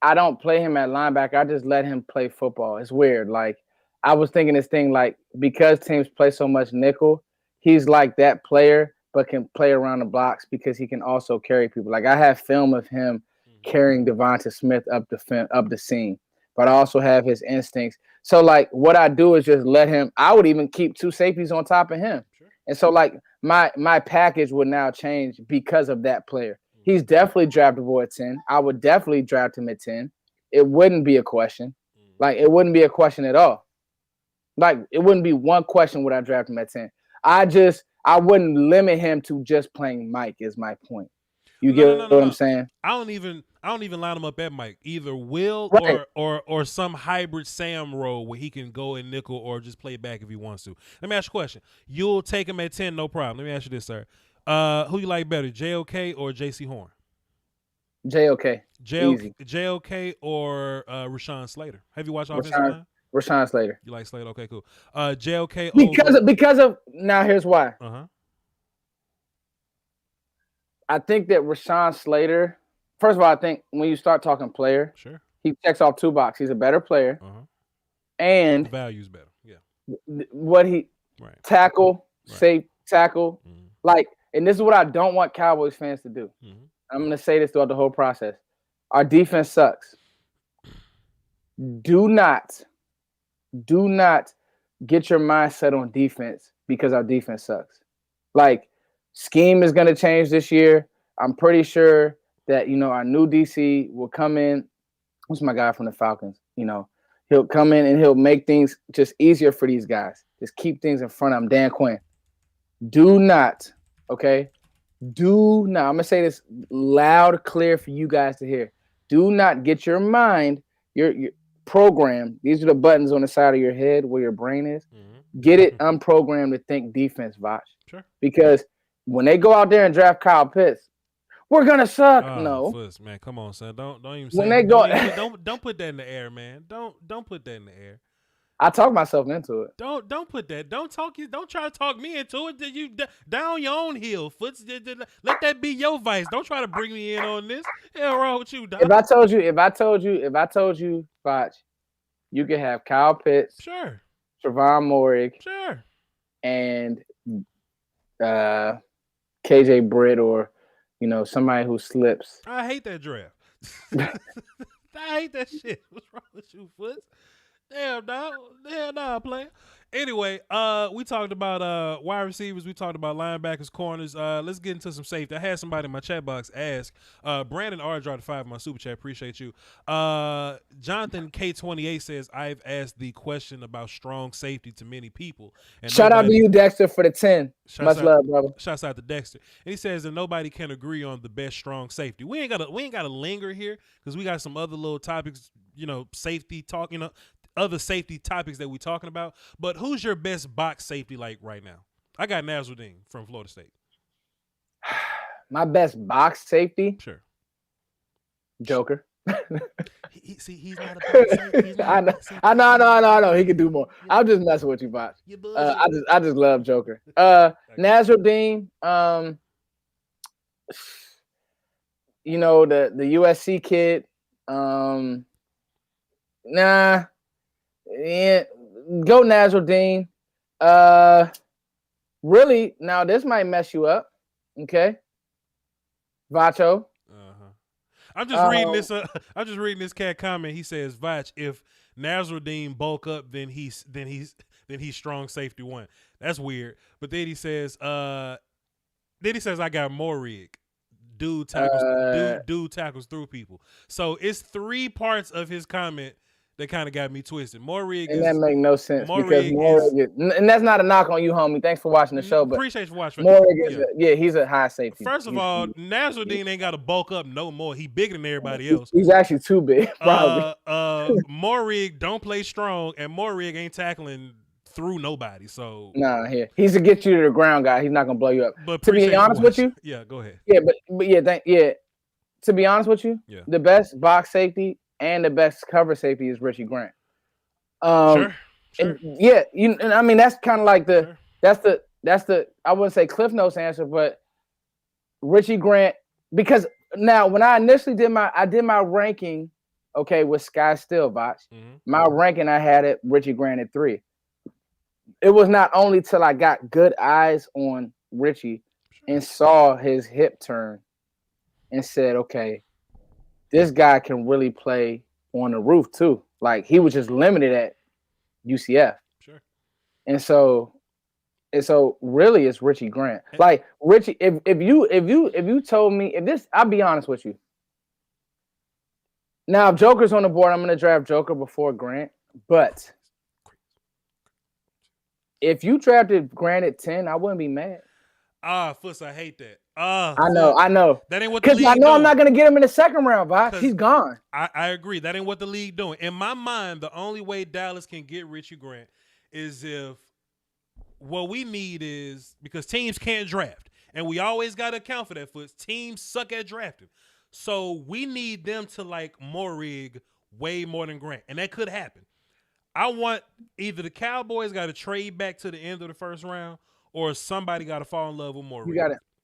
I don't play him at linebacker. I just let him play football. It's weird. Like, I was thinking this thing, like, because teams play so much nickel, he's like that player, but can play around the blocks because he can also carry people. Like, I have film of him carrying Devonta Smith up the seam. but I also have his instincts. So, like, what I do is just let him. I would even keep 2 safeties on top of him. Sure. And so, like, my package would now change because of that player. He's definitely draftable at 10. I would definitely draft him at 10. It wouldn't be a question. Like, it wouldn't be a question at all. Like, it wouldn't be one question would I draft him at 10. I wouldn't limit him to just playing Mike is my point. You get what I'm saying? I don't even line him up at Mike. Either Will or some hybrid Sam role where he can go in nickel or just play back if he wants to. Let me ask you a question. You'll take him at 10, no problem. Let me ask you this, sir. Who you like better, JOK or JC Horn? JOK. JOK or Rashawn Slater? Have you watched Offensive Line? Rashawn Slater. You like Slater? Okay, cool. JOK because of now. Here's why. I think that Rashawn Slater. First of all, I think when you start talking player, sure, he checks off 2 boxes. He's a better player, and the value's better. Yeah. What he tackle, safe tackle, like, and this is what I don't want Cowboys fans to do. I'm going to say this throughout the whole process. Our defense sucks. Do not get your mindset on defense because our defense sucks. Like, scheme is going to change this year. I'm pretty sure that, our new DC will come in. Who's my guy from the Falcons? He'll come in and he'll make things just easier for these guys. Just keep things in front of them. Dan Quinn. Do not, okay? Do not. I'm going to say this loud, clear for you guys to hear. Do not get your mind, your program. These are the buttons on the side of your head where your brain is. Get it unprogrammed to think defense, Voch. Sure. Because when they go out there and draft Kyle Pitts, we're gonna suck. No, man, come on, son. Don't even. When they go, don't put that in the air, man. Don't put that in the air. I talk myself into it. Don't put that. Don't try to talk me into it. You down your own heel, Foots. Let that be your vice. Don't try to bring me in on this. Hell wrong with you, dog. If I told you, Voch, you could have Kyle Pitts, sure, Trevon Moehrig, sure, and KJ Britt or somebody who slips. I hate that draft. I hate that shit. What's wrong with you, Foots? Damn, dog. Hell nah, player. Anyway, we talked about wide receivers. We talked about linebackers, corners. Let's get into some safety. I had somebody in my chat box ask. Brandon R. dropped 5 in my super chat. Appreciate you. Jonathan K28 says, I've asked the question about strong safety to many people. And shout out to you, Dexter, for the 10. Much love, brother. Shouts out to Dexter. And he says that nobody can agree on the best strong safety. We ain't gotta linger here because we got some other little topics, safety talk, other safety topics that we're talking about. But who's your best box safety like right now? I got Nasruddin from Florida State. My best box safety? Sure. Joker. He's not a box safety. I know. He can do more. I'm just messing with you, Voch. I just love Joker. Nasruddin, the USC kid. Nah. Yeah, go Nasruddin. Really, now this might mess you up. Okay, Vacho. I'm just reading this. I'm just reading this cat comment. He says, "Voch, if Nasruddin bulk up, then he's strong safety 1." That's weird. But then he says, I got Moehrig. Dude tackles through people. So it's 3 parts of his comment that kind of got me twisted. Moehrig and that make no sense because Moehrig and that's not a knock on you, homie. Thanks for watching the show, but appreciate you for watching. Moehrig he's a high safety. First of all, Nasruddin ain't got to bulk up no more. He bigger than everybody else. He's actually too big, probably. Moehrig don't play strong, and Moehrig ain't tackling through nobody. So he's a get you to the ground guy. He's not gonna blow you up. But to be honest with you, go ahead. Yeah, to be honest with you, the best box safety and the best cover safety is Richie Grant. Sure. And I mean that's kind of like that's the I wouldn't say Cliff Notes answer, but Richie Grant, because now when I initially did my ranking, okay, with Sky Still, Voch, my ranking I had it Richie Grant at 3. It was not only till I got good eyes on Richie and saw his hip turn and said, okay, this guy can really play on the roof too. Like he was just limited at UCF. Sure. And so really it's Richie Grant. Like Richie, if you told me I'll be honest with you. Now if Joker's on the board, I'm gonna draft Joker before Grant. But if you drafted Grant at 10, I wouldn't be mad. Fuss, I hate that. I know. That ain't what the league because I know doing. I'm not gonna get him in the second round, Voch. He's gone. I agree. That ain't what the league doing. In my mind, the only way Dallas can get Richie Grant is if what we need is because teams can't draft, and we always got to account for that. Fuss, teams suck at drafting, so we need them to like Morig way more than Grant, and that could happen. I want either the Cowboys got to trade back to the end of the first round, or somebody got to fall in love with Morig.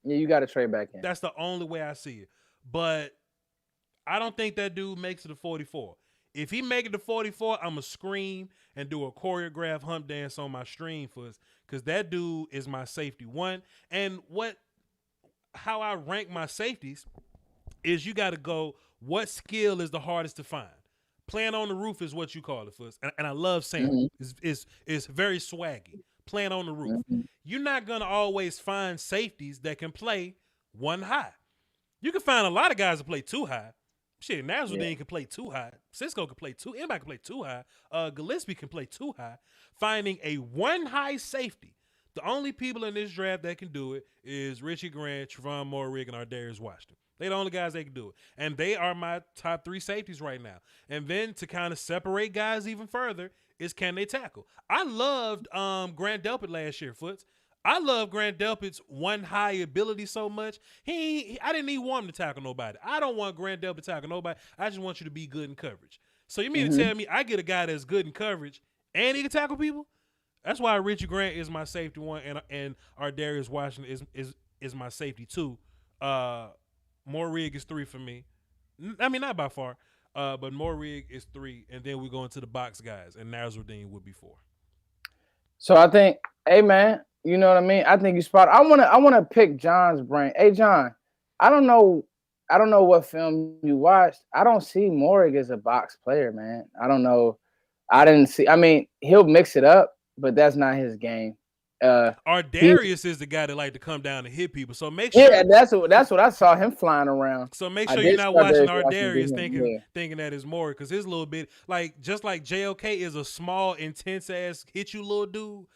You got to trade back in. That's the only way I see it. But I don't think that dude makes it to 44. If he make it to 44, I'm going to scream and do a choreographed hump dance on my stream because that dude is my safety one. And how I rank my safeties is you got to go, what skill is the hardest to find? Playing on the roof is what you call it, Fuss. And I love saying it's very swaggy. Playing on the roof. You're not going to always find safeties that can play one high. You can find a lot of guys that play too high. Shit, Nasruddin can play too high. Cisco can play too. Anybody can play too high. Gillespie can play too high. Finding a one high safety. The only people in this draft that can do it is Richie Grant, Trevon Morig, and Ardarius Washington. They're the only guys that can do it. And they are my top 3 safeties right now. And then to kind of separate guys even further is can they tackle. I loved Grant Delpit last year, Foots. I love Grant Delpit's one high ability so much. I didn't even want him to tackle nobody. I don't want Grant Delpit to tackle nobody. I just want you to be good in coverage. So you mean to tell me I get a guy that's good in coverage and he can tackle people? That's why Richie Grant is my safety one and Ardarius Washington is my safety 2. Morig is 3 for me. I mean, not by far, but Morig is 3, and then we go into the box guys, and Nasruddin would be 4. So I think, hey man, you know what I mean? I think you spot. I wanna pick John's brain. Hey John, I don't know what film you watched. I don't see Morig as a box player, man. I don't know. I didn't see. I mean, he'll mix it up, but that's not his game. Ardarius is the guy that like to come down and hit people. So make sure. Yeah, that's what I saw him flying around. So make sure you're not watching Ardarius thinking that is more because his little bit just like JOK is a small, intense ass hit you little dude.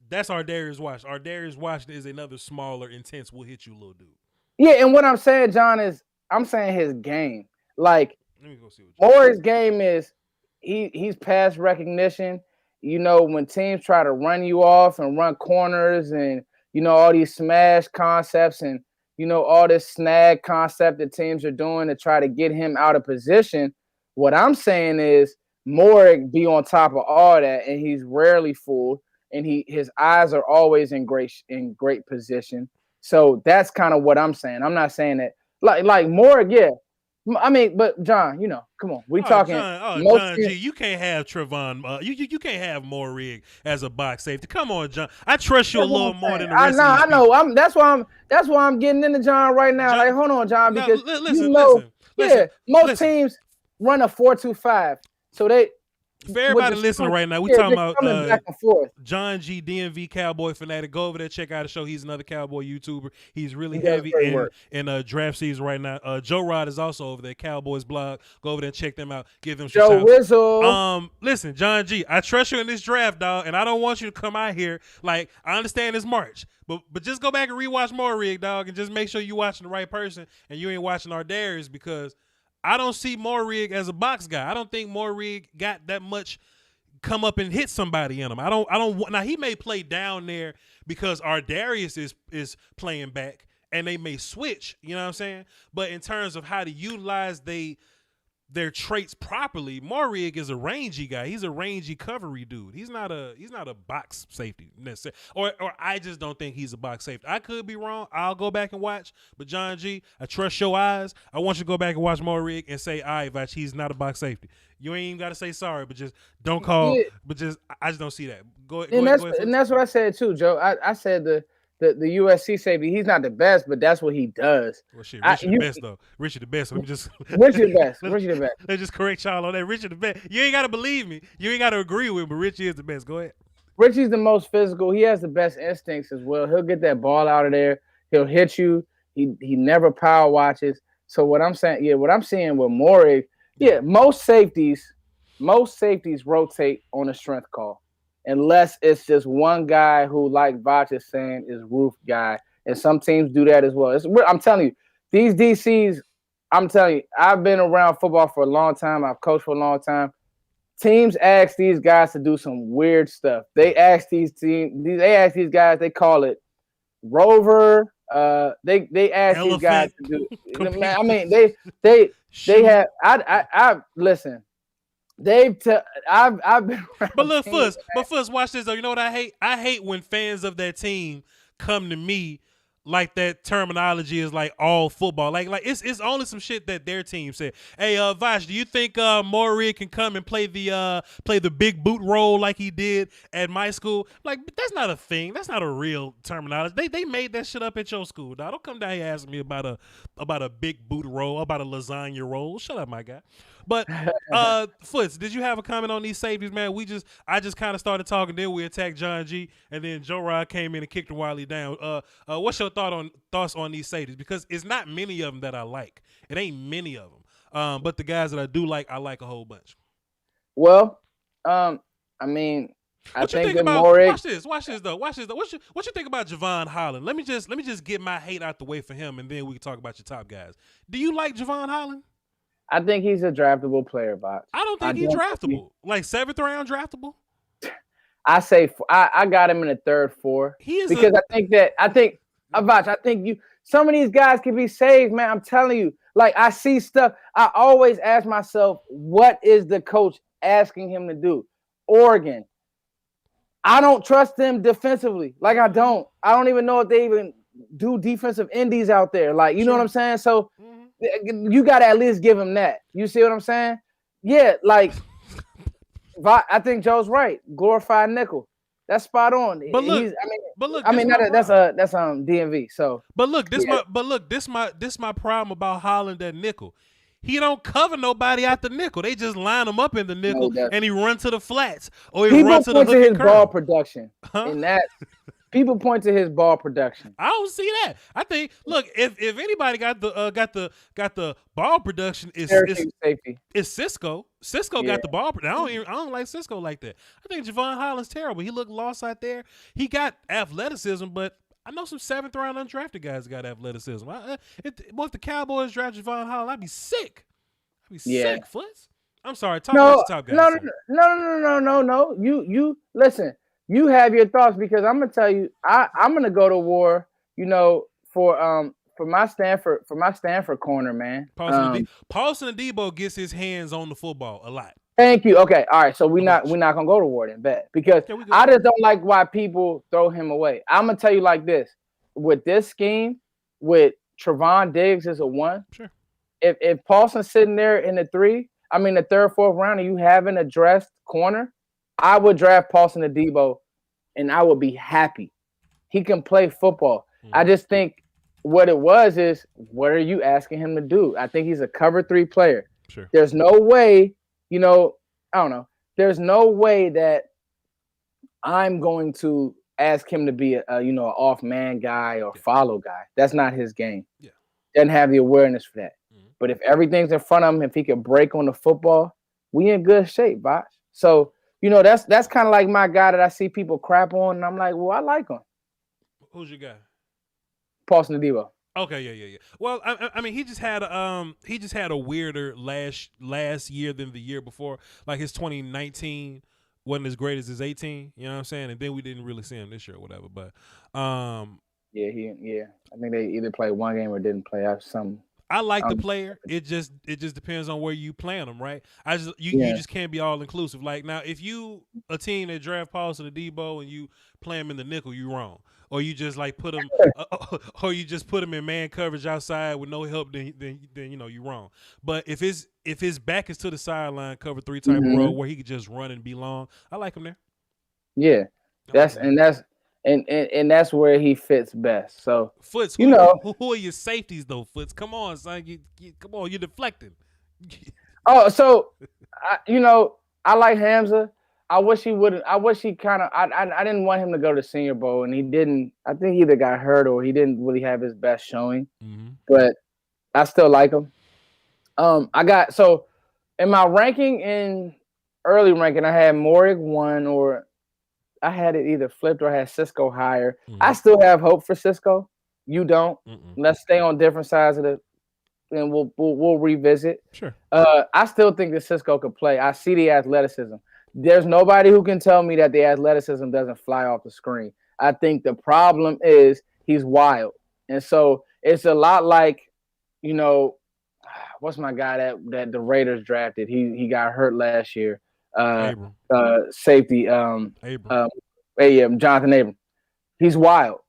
That's Ardarius Washington. Ardarius Washington is another smaller, intense will hit you little dude. Yeah, and what I'm saying, John, is I'm saying his game. Like let me go see what Moore's game is he's pass recognition. You know, when teams try to run you off and run corners and, you know, all these smash concepts and, you know, all this snag concept that teams are doing to try to get him out of position, what I'm saying is Morig be on top of all that, and he's rarely fooled, and his eyes are always in great position. So that's kind of what I'm saying. I'm not saying that like Morig, yeah. I mean, but John, you know, come on, we talking. John G, you can't have Trevon. You can't have Morig as a box safety. Come on, John. I trust you a little more than the rest of these people. I know. That's why I'm getting into John right now. John, like, hold on, John, because listen, most teams run a 4-2-5, so they. For everybody listening right now, we talking about back and forth. John G, DMV Cowboy fanatic. Go over there, check out the show. He's another Cowboy YouTuber. He's really heavy in draft season right now. Joe Rod is also over there, Cowboys blog. Go over there and check them out. Give them Joe Wizzle. Listen, John G, I trust you in this draft, dog, and I don't want you to come out here like I understand it's March, but just go back and rewatch Morig, dog, and just make sure you're watching the right person and you ain't watching Ardarius because I don't see Morig as a box guy. I don't think Morig got that much come up and hit somebody in him. I don't. Now he may play down there because Ardarius is playing back, and they may switch. You know what I'm saying? But in terms of how to utilize their traits properly, Morig is a rangy guy. He's a rangy covery dude. He's not a box safety necessarily. Or I just don't think he's a box safety. I could be wrong. I'll go back and watch. But John G, I trust your eyes. I want you to go back and watch Morig and say, all right, Voch, he's not a box safety. You ain't even got to say sorry, but just don't call. Yeah. But I just don't see that. Go ahead. And that's what I said too, Joe. I said the USC safety. He's not the best, but that's what he does. Well, shit, Richie the best though. Richie the best. Let me just Richie the best. Richie the best. Let's just correct y'all on that. Richie the best. You ain't gotta believe me. You ain't gotta agree with me, but Richie is the best. Go ahead. Richie's the most physical. He has the best instincts as well. He'll get that ball out of there. He'll hit you. He never power watches. So what I'm saying, what I'm seeing with Morig, most safeties rotate on a strength call, unless it's just one guy who, like Voch is saying, is roof guy, and some teams do that as well. I'm telling you, these DCs. I'm telling you, I've been around football for a long time. I've coached for a long time. Teams ask these guys to do some weird stuff. They ask these guys. They call it rover. They ask Elephant. These guys to do. I mean, they have. I listen. I've been. But look, Fuss, watch this though. You know what I hate? I hate when fans of that team come to me like that terminology is like all football. Like it's only some shit that their team said. Hey, Voch, do you think Maury can come and play the big boot role like he did at my school? Like, that's not a thing. That's not a real terminology. They made that shit up at your school, dog. Don't come down here asking me about a big boot role, about a lasagna roll. Shut up, my guy. But Foots, did you have a comment on these safeties, man? I just kind of started talking, then we attacked John G, and then Joe Rod came in and kicked him while he down. What's your thoughts on these safeties? Because it's not many of them that I like. It ain't many of them. But the guys that I do like, I like a whole bunch. Well, I mean, I think that Morig. Watch this though. What you think about Javon Holland? Let me just get my hate out the way for him, and then we can talk about your top guys. Do you like Javon Holland? I think he's a draftable player, Voch. I don't think he's draftable. Like 7th round draftable. I say I got him in the 3rd, 4th. I think some of these guys can be saved, man. I'm telling you. Like, I see stuff. I always ask myself, what is the coach asking him to do? Oregon. I don't trust them defensively. Like, I don't even know if they even do defensive indies out there. Like, you know what I'm saying? So you got to at least give him that. You see what I'm saying? Yeah, like, I think Joe's right. Glorified nickel. That's spot on. But look, that's DMV. So, this my problem about Holland at nickel. He don't cover nobody at the nickel. They just line him up in the nickel, and he run to the flats or he run to the hook and his ball production. And that. People point to his ball production. I don't see that. I think, look, if anybody got the ball production, it's Cisco. Cisco got the ball production. I don't like Cisco like that. I think Javon Holland's terrible. He looked lost out there. He got athleticism, but I know some 7th round undrafted guys that got athleticism. If the Cowboys draft Javon Holland, I'd be sick. Sick, Foots. I'm sorry. Talk about the top guys. No. You listen. You have your thoughts, because I'm gonna tell you, I'm gonna go to war. You know, for my Stanford corner, man. Paulson Adebo gets his hands on the football a lot. Thank you. Okay, all right. So we're not gonna go to war then, bet, because I just don't like why people throw him away. I'm gonna tell you like this: with this scheme, with Trevon Diggs is a 1. Sure. If Paulson's sitting there in the 3rd, 4th round, and you haven't addressed corner, I would draft Paulson Adebo, and I would be happy. He can play football. I just think what it was is, what are you asking him to do? I think he's a cover 3 player. Sure. There's no way, I don't know. There's no way that I'm going to ask him to be a off man guy or follow guy. That's not his game. Yeah. Doesn't have the awareness for that. Mm-hmm. But if everything's in front of him, if he can break on the football, we in good shape, Voch. So, that's kind of like my guy that I see people crap on, and I'm like, well, I like him. Who's your guy? Paulson Adebo. Okay, yeah. Well, I mean, he just had a weirder last year than the year before. Like, his 2019 wasn't as great as his 18. You know what I'm saying? And then we didn't really see him this year or whatever. But I think they either played one game or didn't play. I like the player. It just depends on where you playing them, right? You just can't be all inclusive. Like, now, if you a team that draft Paulson Adebo and you play him in the nickel, you wrong. Or you just like put him, or you just put him in man coverage outside with no help, then you wrong. But if his back is to the sideline, cover 3 type of role where he could just run and be long, I like him there. Yeah, and that's where he fits best. So Foots, who are your safeties though? Foots, come on, son, come on, you're deflecting. So I like Hamza. I wish he wouldn't. I wish he kind of. I didn't want him to go to Senior Bowl, and he didn't. I think he either got hurt or he didn't really have his best showing. Mm-hmm. But I still like him. In my ranking, in early ranking, I had Morig 1, or I had it either flipped or I had Cisco higher. Mm-hmm. I still have hope for Cisco. You don't. Mm-mm. Let's stay on different sides of the. And we'll revisit. Sure. I still think that Cisco could play. I see the athleticism. There's nobody who can tell me that the athleticism doesn't fly off the screen. I think the problem is he's wild. And so it's a lot like, what's my guy that the Raiders drafted? He got hurt last year. Safety. Jonathan Abram. He's wild.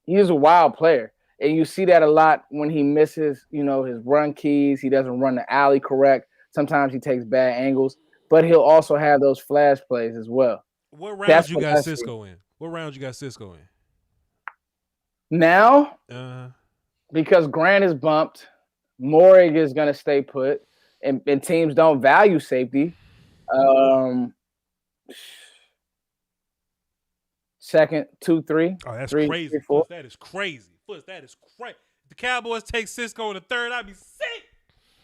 He is a wild player. And you see that a lot when he misses, his run keys. He doesn't run the alley correct. Sometimes he takes bad angles. But he'll also have those flash plays as well. What rounds you got Cisco in? Now, because Grant is bumped, Morig is going to stay put, and teams don't value safety. Second, 2, 3. Oh, that's 3, crazy. 3, 4. That is crazy. That is crazy. The Cowboys take Cisco in the third, I'd be sick.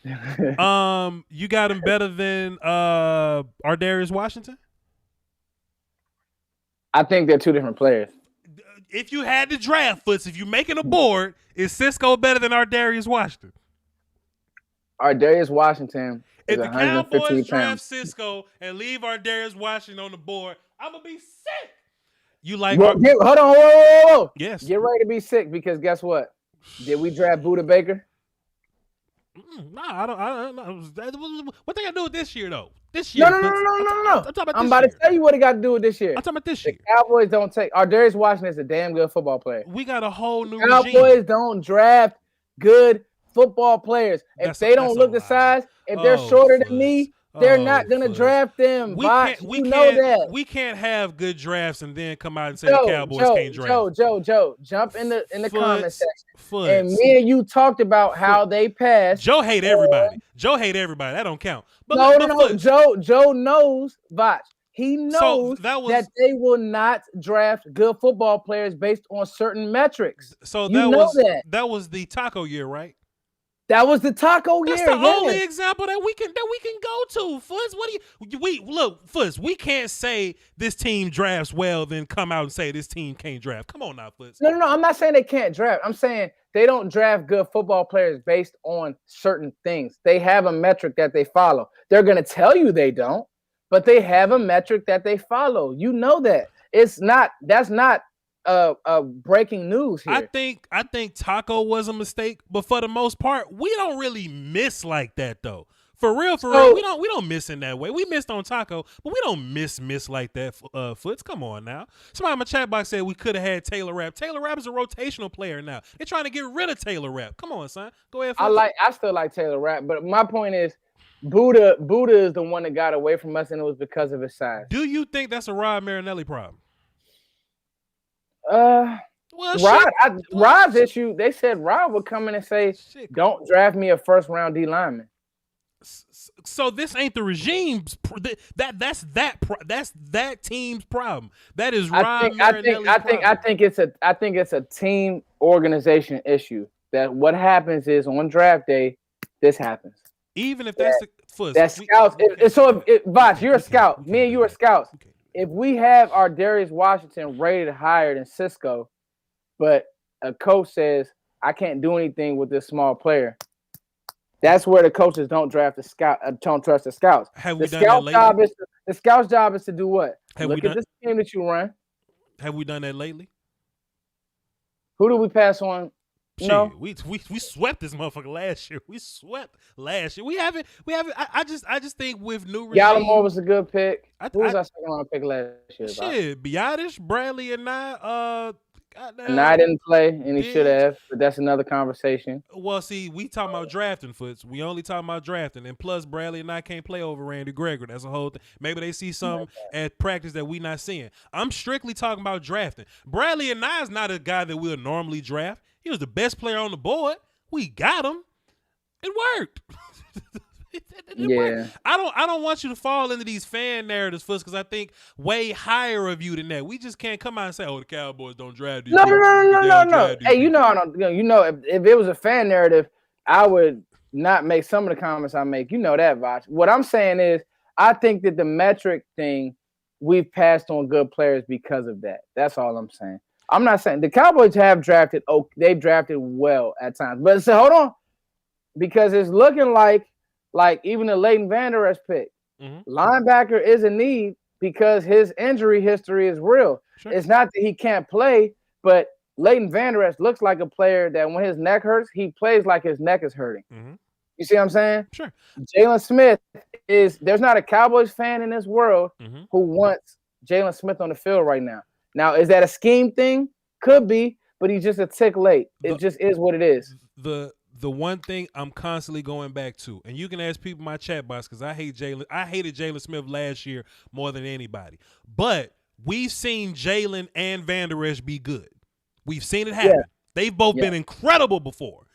You got him better than Ardarius Washington? I think they're two different players. If you had to draft, Foots, if you're making a board, is Cisco better than Ardarius Washington? Ardarius Washington is if the Cowboys draft pounds. Cisco and leave Ardarius Washington on the board, I'm gonna be sick. You like? Hold on, whoa. Yes. Get ready to be sick because guess what? Did we draft Buda Baker? No, I don't. What they got to do with this year, though? This year? No. I'm about to tell you what it got to do with this year. I'm talking about this year. The Cowboys don't take. Darius Washington is a damn good football player. We got a whole new Cowboys regime. Don't draft good football players. If they don't look the size, if they're shorter than me, they're not gonna draft them. We know that. We can't have good drafts and then come out and say the Cowboys can't draft. Joe, jump in the comment section. And me and you talked about how they passed. Joe hate everybody. That don't count. But no. Joe knows Voch. He knows that they will not draft good football players based on certain metrics. So that was the taco year, right? That was the taco year. That's the only example that we can go to. Fuzz, Fuzz, we can't say this team drafts well, then come out and say this team can't draft. Come on now, Fuzz. No. I'm not saying they can't draft. I'm saying they don't draft good football players based on certain things. They have a metric that they follow. They're gonna tell you they don't, but they have a metric that they follow. You know that. That's not breaking news here. I think taco was a mistake, but for the most part, we don't really miss like that though. For real, we don't miss in that way. We missed on taco, but we don't miss like that. Foots, come on now. Somebody in my chat box said we could have had Taylor Rapp. Taylor Rapp is a rotational player now. They're trying to get rid of Taylor Rapp. Come on, son. Go ahead. Foots. I still like Taylor Rapp, but my point is, Buddha is the one that got away from us, and it was because of his size. Do you think that's a Rod Marinelli problem? Rod's issue. They said Rod would come in and say, "Don't draft me a first-round D lineman." So this ain't the regime's. That's that team's problem. That is Rod Marinelli's problem. I think it's a team organization issue. That what happens is on draft day, this happens. Even if that's the first. That scouts. Voch, you're a scout. Me and you are scouts. Okay. If we have our Darius Washington rated higher than Cisco, but a coach says, I can't do anything with this small player, that's where the coaches don't draft the scout. Don't trust the scouts. The scout's job is to do what? Look at this team that you run. Have we done that lately? Who do we pass on? No, we swept this motherfucker last year. We haven't. I just think with new regime, Gallimore was a good pick. Who was our second round pick last year? Biotish, Bradley, and And I didn't play, and he should have, but that's another conversation. Well, see, we talking about drafting, Foots. We only talking about drafting, and plus Bradley and I can't play over Randy Gregory. That's a whole thing. Maybe they see something at practice that we not seeing. I'm strictly talking about drafting. Bradley and I is not a guy that we'll normally draft. He was the best player on the board. We got him. It worked. Worked. I don't want you to fall into these fan narratives, Foots, because I think way higher of you than that. We just can't come out and say, "Oh, the Cowboys don't draft these." No. Hey, you know I don't. You know, if it was a fan narrative, I would not make some of the comments I make. You know that, Voch. What I'm saying is, I think that the metric thing, we've passed on good players because of that. That's all I'm saying. I'm not saying the Cowboys have drafted. Oh, they drafted well at times, but so hold on, because it's looking like even the Leighton Vander Esch pick, linebacker is a need because his injury history is real. Sure. It's not that he can't play, but Leighton Vander Esch looks like a player that when his neck hurts, he plays like his neck is hurting. You see what I'm saying? Sure. Jalen Smith there's not a Cowboys fan in this world who wants Jalen Smith on the field right now. Now, is that a scheme thing? Could be, but he's just a tick late. It just is what it is. The one thing I'm constantly going back to, and you can ask people in my chat box because I hated Jalen Smith last year more than anybody. But we've seen Jalen and Vander Esch be good. We've seen it happen. Yeah. They've both been incredible before.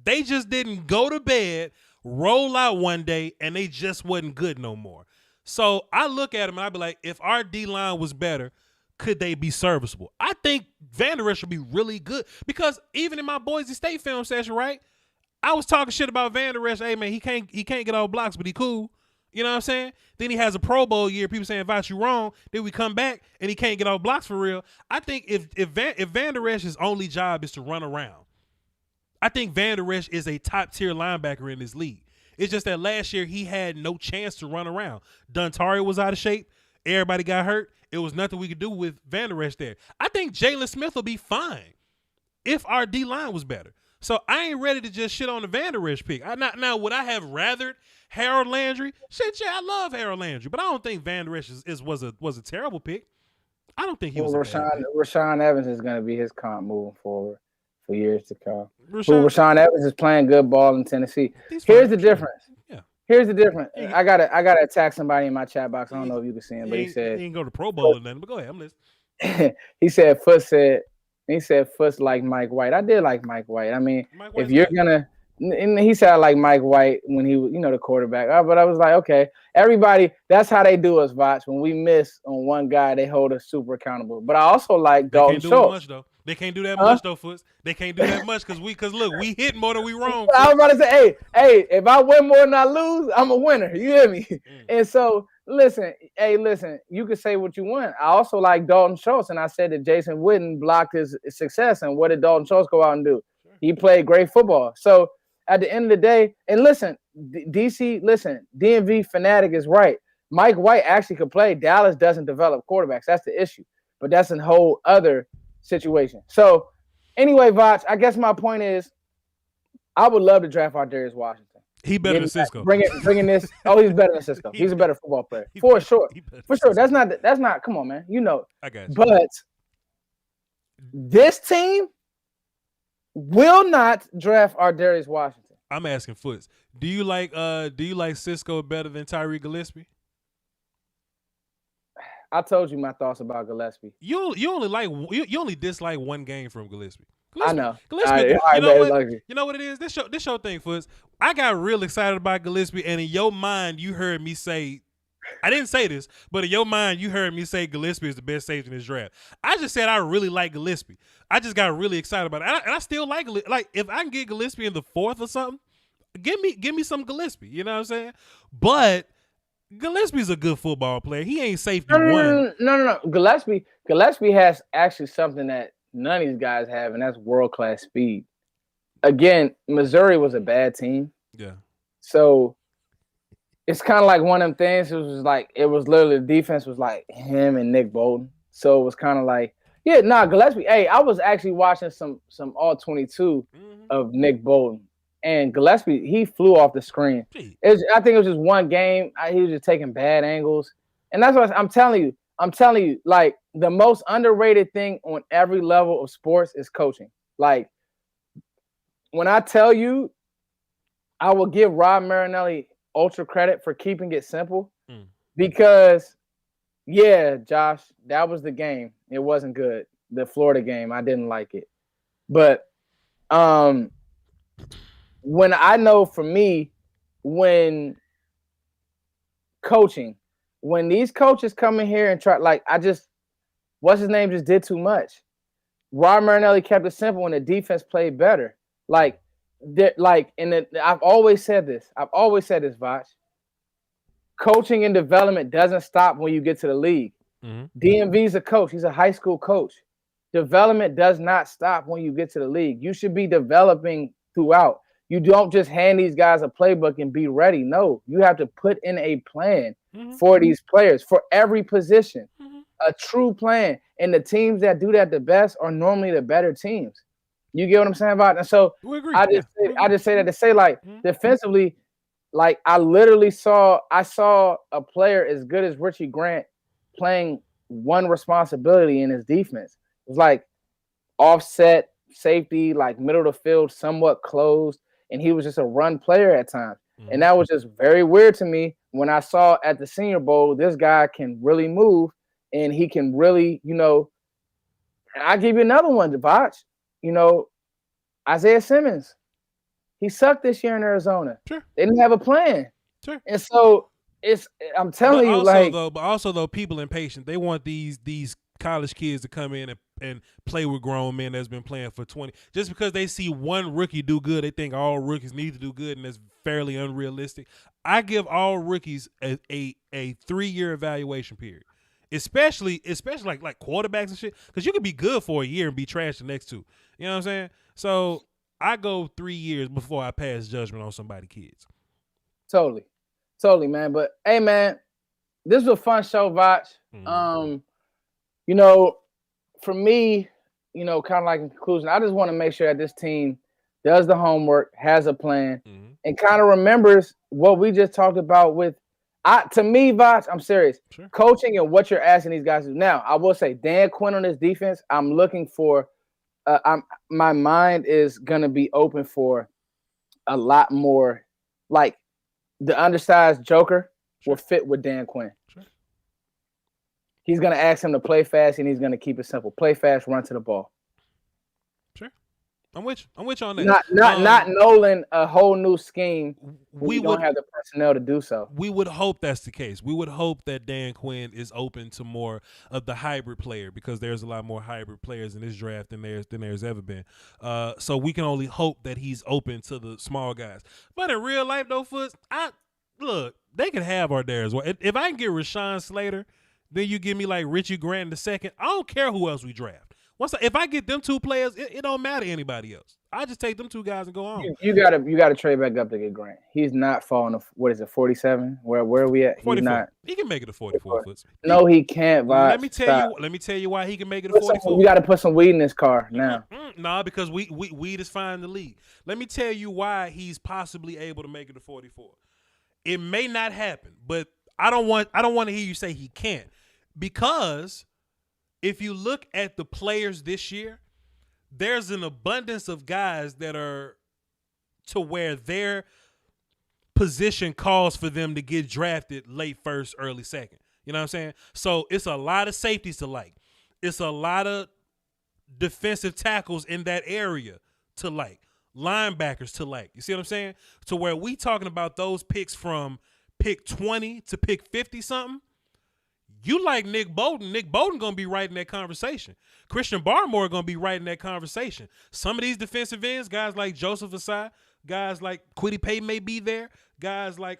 They just didn't go to bed, roll out one day, and they just wasn't good no more. So I look at them and I be like, if our D-line was better, could they be serviceable? I think Vander Esch should be really good because even in my Boise State film session, right, I was talking shit about Vander Esch. Hey, man, he can't get all blocks, but he cool. You know what I'm saying? Then he has a Pro Bowl year. People saying, Voch, you wrong. Then we come back, and he can't get all blocks for real. I think if Vander Esch's only job is to run around, I think Vander Esch is a top-tier linebacker in this league. It's just that last year he had no chance to run around. Dontario was out of shape. Everybody got hurt. It was nothing we could do with Vander Esch there. I think Jalen Smith will be fine if our D-line was better. So I ain't ready to just shit on the Vander Esch pick. Now, would I have rathered Harold Landry? Shit, yeah, I love Harold Landry, but I don't think Vander Esch was a terrible pick. I don't think he was. Rashawn Evans is going to be his comp moving forward for years to come. Rashawn Evans is playing good ball in Tennessee. Here's the difference. Yeah. Here's the difference. I gotta attack somebody in my chat box. I don't know if you can see him, but he said he didn't go to Pro Bowl or nothing. But go ahead, I'm listening. He said Foots like Mike White. I did like Mike White. I mean, if you're gonna, and he said I like Mike White when he was, the quarterback. But I was like, okay, everybody, that's how they do us, Voch. When we miss on one guy, they hold us super accountable. But I also like Dalton Schultz. They can't do that much though, Foots. They can't do that much because look, we hit more than we wrong. I was about to say, hey, if I win more than I lose, I'm a winner. You hear me? And so listen, you can say what you want. I also like Dalton Schultz, and I said that Jason Witten blocked his success. And what did Dalton Schultz go out and do? Sure. He played great football. So at the end of the day, and listen, DMV fanatic is right. Mike White actually could play. Dallas doesn't develop quarterbacks. That's the issue. But that's a whole other situation. So anyway, Voch, I guess my point is I would love to draft Darius Washington. He better than Cisco. Bringing this. Oh, he's better than Cisco. He's a better football player. For sure. That's not, come on, man. I got you. But this team will not draft Darius Washington. I'm asking Foots. Do you like Cisco better than Tyree Gillespie? I told you my thoughts about Gillespie. You only dislike one game from Gillespie. I know. Gillespie, you know what it is? This show thing, Foots. I got real excited about Gillespie, and in your mind, you heard me say, I didn't say this, but in your mind, you heard me say Gillespie is the best safety in this draft. I just said I really like Gillespie. I just got really excited about it, and I still like Gillespie. Like if I can get Gillespie in the 4th or something, give me some Gillespie. You know what I'm saying? But Gillespie's a good football player. He ain't safety one. No. Gillespie has actually something that none of these guys have, and that's world-class speed. Again, Missouri was a bad team. Yeah. So it's kind of like one of them things. It was literally the defense was like him and Nick Bolton. So it was kind of like, Gillespie. Hey, I was actually watching some all 22 of Nick Bolton. And Gillespie, he flew off the screen. I think it was just one game. He was just taking bad angles. And that's what I'm telling you. I'm telling you, like, the most underrated thing on every level of sports is coaching. Like, when I tell you, I will give Rob Marinelli ultra credit for keeping it simple because, yeah, Josh, that was the game. It wasn't good. The Florida game, I didn't like it. But when I know for me, when coaching, when these coaches come in here and try, like, what's his name just did too much. Rob Marinelli kept it simple and the defense played better. I've always said this, Voch. Coaching and development doesn't stop when you get to the league. DMV's a coach. He's a high school coach. Development does not stop when you get to the league. You should be developing throughout. You don't just hand these guys a playbook and be ready. No, you have to put in a plan for these players, for every position, a true plan. And the teams that do that the best are normally the better teams. You get what I'm saying about it? And so I just say that to say, like, defensively, like, I saw a player as good as Richie Grant playing one responsibility in his defense. It was like offset safety, like middle of the field, somewhat closed, and he was just a run player at times. And that was just very weird to me when I saw at the Senior Bowl, this guy can really move and he can really, and I'll give you another one, Voch. Isaiah Simmons. He sucked this year in Arizona. Sure. They didn't have a plan. Sure. And so I'm telling you, but also people impatient. They want these college kids to come in and play with grown men that's been playing for 20. Just because they see one rookie do good, they think all rookies need to do good, and that's fairly unrealistic. I give all rookies a 3-year evaluation period. Especially like quarterbacks and shit, because you could be good for a year and be trash the next 2. You know what I'm saying? So I go 3 years before I pass judgment on somebody's kids. Totally, man. But hey, man, this was a fun show, Voch. For me, kind of like in conclusion, I just want to make sure that this team does the homework, has a plan, and kind of remembers what we just talked about with. To me, Voch, I'm serious. Sure. Coaching and what you're asking these guys to do. Now, I will say, Dan Quinn on this defense, I'm looking for. My mind is gonna be open for a lot more. Like, the undersized Joker will fit with Dan Quinn. Sure. He's gonna ask him to play fast, and he's gonna keep it simple: play fast, run to the ball. Sure, I'm with you on that. Not Nolan a whole new scheme. We don't have the personnel to do so. We would hope that's the case. We would hope that Dan Quinn is open to more of the hybrid player, because there's a lot more hybrid players in this draft than there's ever been. So we can only hope that he's open to the small guys. But in real life, though, they can have Ardarius. If I can get Rashawn Slater, then you give me like Richie Grant the second. I don't care who else we draft. If I get them 2 players, it don't matter anybody else. I just take them 2 guys and go on. You gotta trade back up to get Grant. He's not falling to, what is it, 47? Where are we at? 44. He's not. He can make it a 44 foot. No, he can't, Voch. Let me tell you why he can make it a 44. You got to put some weed in his car now. Nah, because weed is fine in the league. Let me tell you why he's possibly able to make it a 44. It may not happen, but I don't want to hear you say he can't, because if you look at the players this year, there's an abundance of guys that are to where their position calls for them to get drafted late first, early second. You know what I'm saying? So it's a lot of safeties to like. It's a lot of defensive tackles in that area to like. Linebackers to like. You see what I'm saying? To where we talking about those picks from pick 20 to pick 50 something. You like Nick Bolton. Nick Bolton going to be right in that conversation. Christian Barmore going to be right in that conversation. Some of these defensive ends, guys like Joseph Asai, guys like Kwity Paye may be there. Guys like,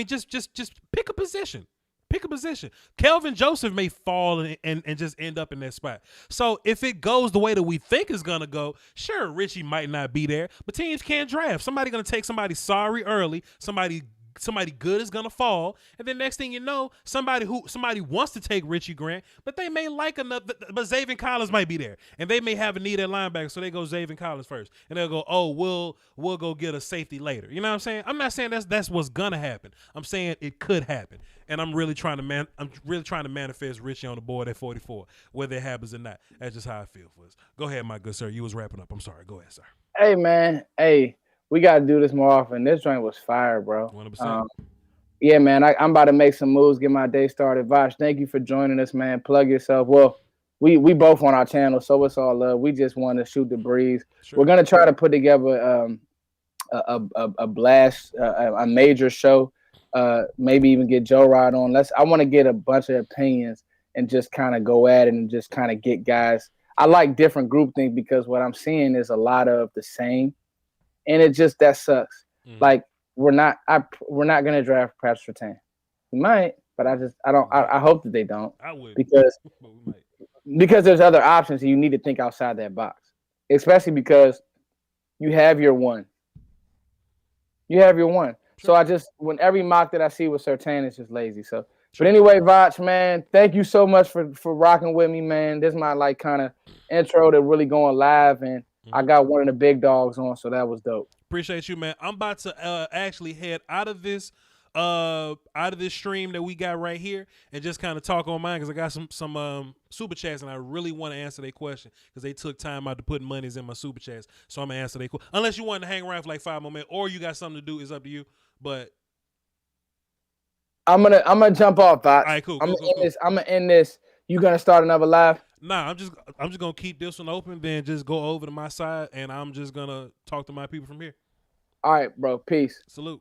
just pick a position. Pick a position. Kelvin Joseph may fall and just end up in that spot. So if it goes the way that we think it's going to go, sure, Richie might not be there, but teams can't draft. Somebody going to take somebody sorry early, somebody good is gonna fall, and then next thing you know, somebody wants to take Richie Grant, but they may like another. But Xavier Collins might be there, and they may have a need at linebacker, so they go Xavier Collins first, and they'll go, oh, we'll go get a safety later. You know what I'm saying? I'm not saying that's what's gonna happen. I'm saying it could happen, and I'm really trying to manifest Richie on the board at 44, whether it happens or not. That's just how I feel for us. Go ahead, my good sir. You was wrapping up. I'm sorry. Go ahead, sir. Hey man, we got to do this more often. This joint was fire, bro. 100%. Yeah, man, I'm about to make some moves, get my day started. Voch, thank you for joining us, man. Plug yourself. Well, we both on our channel, so it's all love. We just want to shoot the breeze. Sure. We're going to try to put together a blast, a major show, maybe even get Joe Rod on. I want to get a bunch of opinions and just kind of go at it and just kind of get guys. I like different groupthink because what I'm seeing is a lot of the same. And that sucks. Like we're not gonna draft Patrick Surtain. We might, but I hope that they don't. I would because there's other options and you need to think outside that box. Especially because you have your one. Sure. So when every mock that I see with Surtain is just lazy. So but anyway, Voch, man, thank you so much for rocking with me, man. This is my kind of intro to really going live, and I got one of the big dogs on, so that was dope. Appreciate you, man. I'm about to actually head out of this stream that we got right here and just kind of talk on mine because I got some super chats and I really want to answer their question because they took time out to put monies in my super chats. So I'm gonna answer their question. Unless you want to hang around for like 5 more minutes or you got something to do, it's up to you. But I'm gonna jump off, Voch. All right, cool. I'm gonna end this. You gonna start another live? Nah, I'm just gonna keep this one open, then just go over to my side, and I'm just gonna talk to my people from here. All right, bro. Peace. Salute.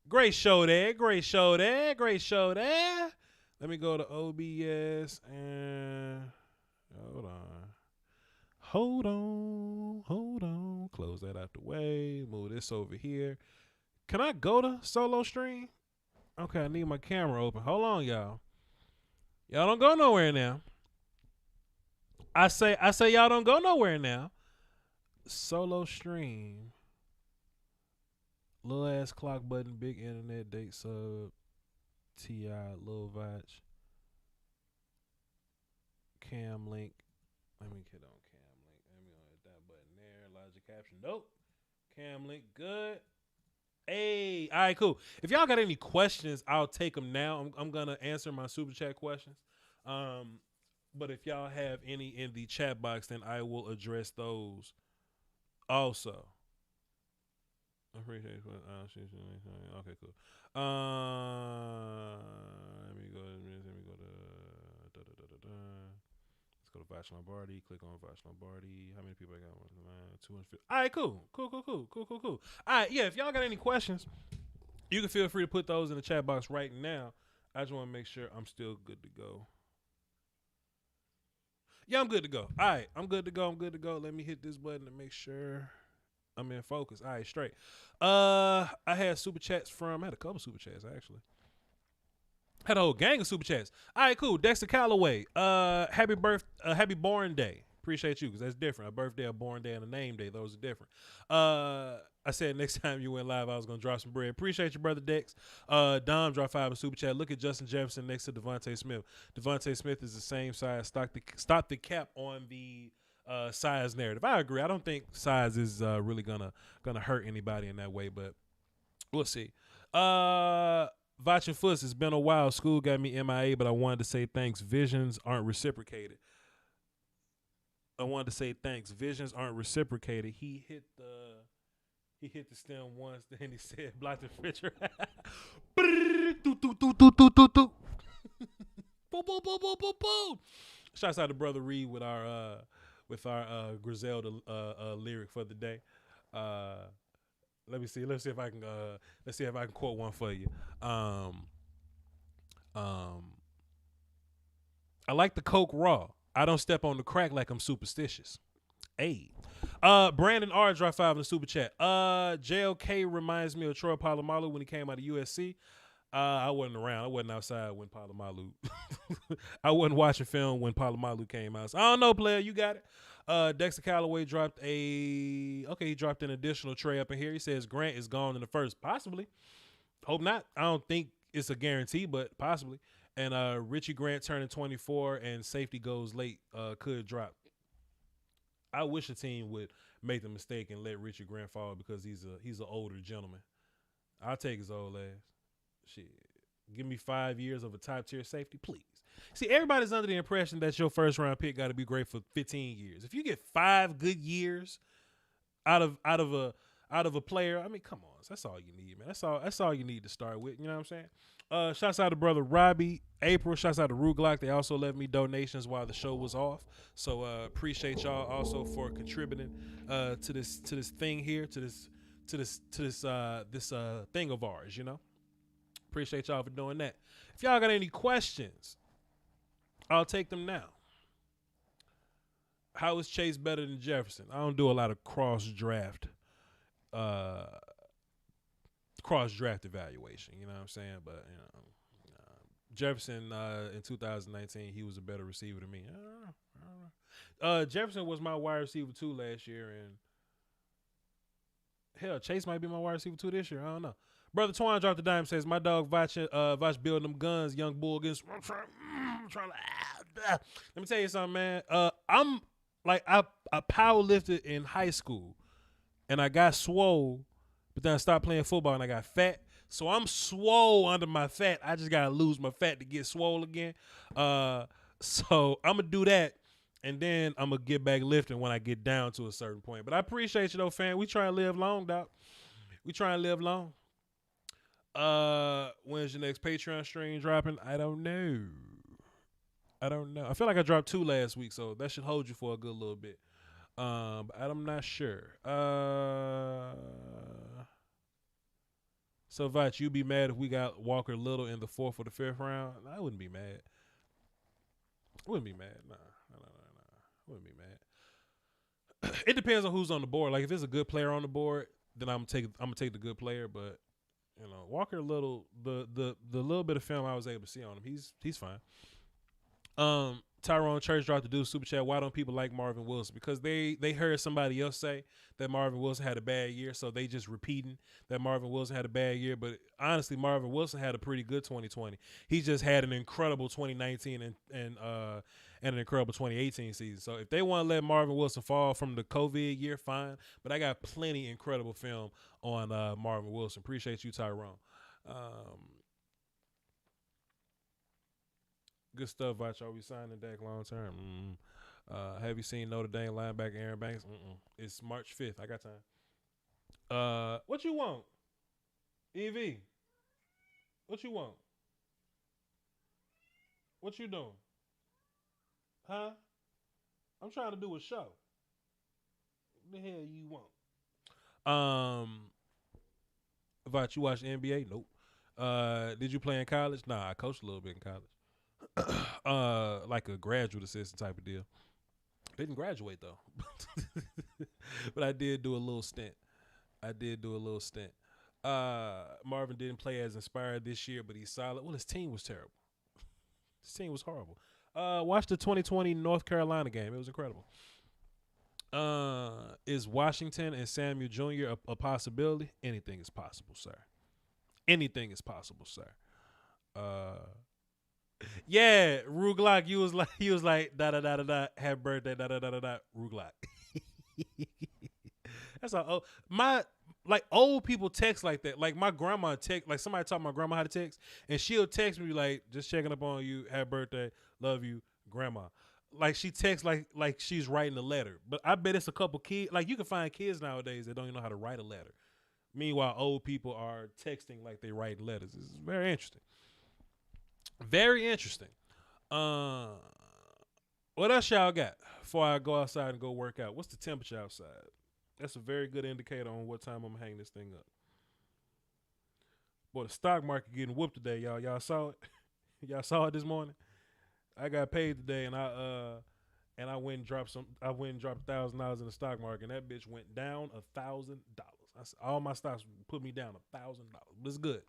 Great show there. Let me go to OBS and hold on. Close that out the way. Move this over here. Can I go to solo stream? Okay, I need my camera open. Hold on, y'all. Y'all don't go nowhere now. I say y'all don't go nowhere now. Solo stream. Little ass clock button, big internet, date sub, T.I., Lil Voch. Cam link. Let me get on cam link. Let me hit that button there. Logic caption. Nope. Cam link. Good. Hey, all right, cool. If y'all got any questions, I'll take them now. I'm gonna answer my super chat questions. But if y'all have any in the chat box, then I will address those also. I appreciate it. Okay, cool. Let me go to. Let's go to Voch Lombardi. Click on Voch Lombardi. How many people I got? 250. All right, cool. All right, yeah. If y'all got any questions, you can feel free to put those in the chat box right now. I just want to make sure I'm still good to go. Yeah, I'm good to go. All right, I'm good to go. Let me hit this button to make sure I'm in focus. All right, straight. I had super chats I had a couple super chats actually. Had a whole gang of super chats. All right, cool. Dexter Calloway. Happy born day. Appreciate you because that's different. A birthday, a born day, and a name day. Those are different. I said next time you went live, I was gonna drop some bread. Appreciate you, brother Dex. Dom dropped 5 in super chat. Look at Justin Jefferson next to Devontae Smith. Devontae Smith is the same size. Stop the cap on the size narrative. I agree. I don't think size is really gonna hurt anybody in that way, but we'll see. Voch and Fuss, it's been a while. School got me MIA, but I wanted to say thanks. Visions aren't reciprocated. Visions aren't reciprocated. He hit the stem once, then he said, block the refrigerator. Shouts out to Brother Reed with our Griselda lyric for the day. Let me see if I can quote one for you. I like the Coke raw. I don't step on the crack like I'm superstitious. Hey. Brandon R dropped 5 in the super chat. JLK reminds me of Troy Polamalu when he came out of USC. I wasn't around. I wasn't outside when Palomalu. I wasn't watching film when Palomalu came out. So I don't know, player. You got it. Dexter Callaway dropped he dropped an additional tray up in here. He says Grant is gone in the first. Possibly. Hope not. I don't think it's a guarantee, but possibly. And Richie Grant turning 24 and safety goes late could drop. I wish a team would make the mistake and let Richie Grant fall because he's an older gentleman. I'll take his old ass. Shit. Give me 5 years of a top tier safety, please. See, everybody's under the impression that your first round pick got to be great for 15 years. If you get 5 good years out of a player, I mean, come on, that's all you need, man. That's all you need to start with. You know what I'm saying? Shouts out to brother Robbie, April. Shouts out to Ruglock. They also left me donations while the show was off. So appreciate y'all also for contributing to this thing here, to this thing of ours. You know, appreciate y'all for doing that. If y'all got any questions, I'll take them now. How is Chase better than Jefferson? I don't do a lot of cross draft evaluation. You know what I'm saying? But you know, Jefferson in 2019, he was a better receiver than me. I don't know. Jefferson was my wide receiver 2 last year, and hell, Chase might be my wide receiver 2 this year. I don't know. Brother Twine dropped the dime, says my dog Voch building them guns, young bull against. I'm trying to. Let me tell you something, man. I'm like I power lifted in high school, and I got swole, but then I stopped playing football and I got fat. So I'm swole under my fat. I just gotta lose my fat to get swole again. So I'm gonna do that, and then I'm gonna get back lifting when I get down to a certain point. But I appreciate you though, fam. We try to live long, dog. We try to live long. When's your next Patreon stream dropping? I don't know. I feel like I dropped 2 last week, so that should hold you for a good little bit. But I'm not sure. So, Voch, you be mad if we got Walker Little in the 4th or the 5th round? I wouldn't be mad. Nah. I wouldn't be mad. It depends on who's on the board. Like, if there's a good player on the board, then I'm gonna take the good player. But you know, Walker Little, the little bit of film I was able to see on him, he's fine. Tyrone Church dropped the dude super chat. Why don't people like Marvin Wilson? Because they heard somebody else say that Marvin Wilson had a bad year, so they just repeating that Marvin Wilson had a bad year. But honestly, Marvin Wilson had a pretty good 2020. He just had an incredible 2019 and an incredible 2018 season. So if they want to let Marvin Wilson fall from the COVID year, fine. But I got plenty incredible film on Marvin Wilson. Appreciate you, Tyrone. Good stuff, Voch. Are we signing Dak long term? Have you seen Notre Dame linebacker Aaron Banks? It's March 5th. I got time. What you want? EV. What you want? What you doing? Huh? I'm trying to do a show. What the hell you want? Voch, you watch NBA? Nope. Did you play in college? Nah, I coached a little bit in college. Like a graduate assistant type of deal. Didn't graduate though. But I did do a little stint. Marvin didn't play as inspired this year, but he's solid. Well, his team was terrible. His team was horrible. Watch the 2020 North Carolina game. It was incredible. Is Washington and Samuel Jr. a possibility? Anything is possible, sir. Anything is possible, sir. Yeah, Ruglock, he was like da da da da da, happy birthday, da da da da da, Ruglock. That's how old people text like that. Like my grandma text, like somebody taught my grandma how to text, and she'll text me like, just checking up on you, happy birthday, love you, grandma. Like she texts like she's writing a letter. But I bet it's a couple kids. Like you can find kids nowadays that don't even know how to write a letter. Meanwhile, old people are texting like they write letters. It's very interesting. Very interesting. What else y'all got before I go outside and go work out? What's the temperature outside? That's a very good indicator on what time I'm hanging this thing up. Boy, the stock market getting whooped today, y'all. Y'all saw it? Y'all saw it this morning? I got paid today, and I went and dropped $1,000 in the stock market, and that bitch went down $1,000. All my stocks put me down $1,000. But it's good.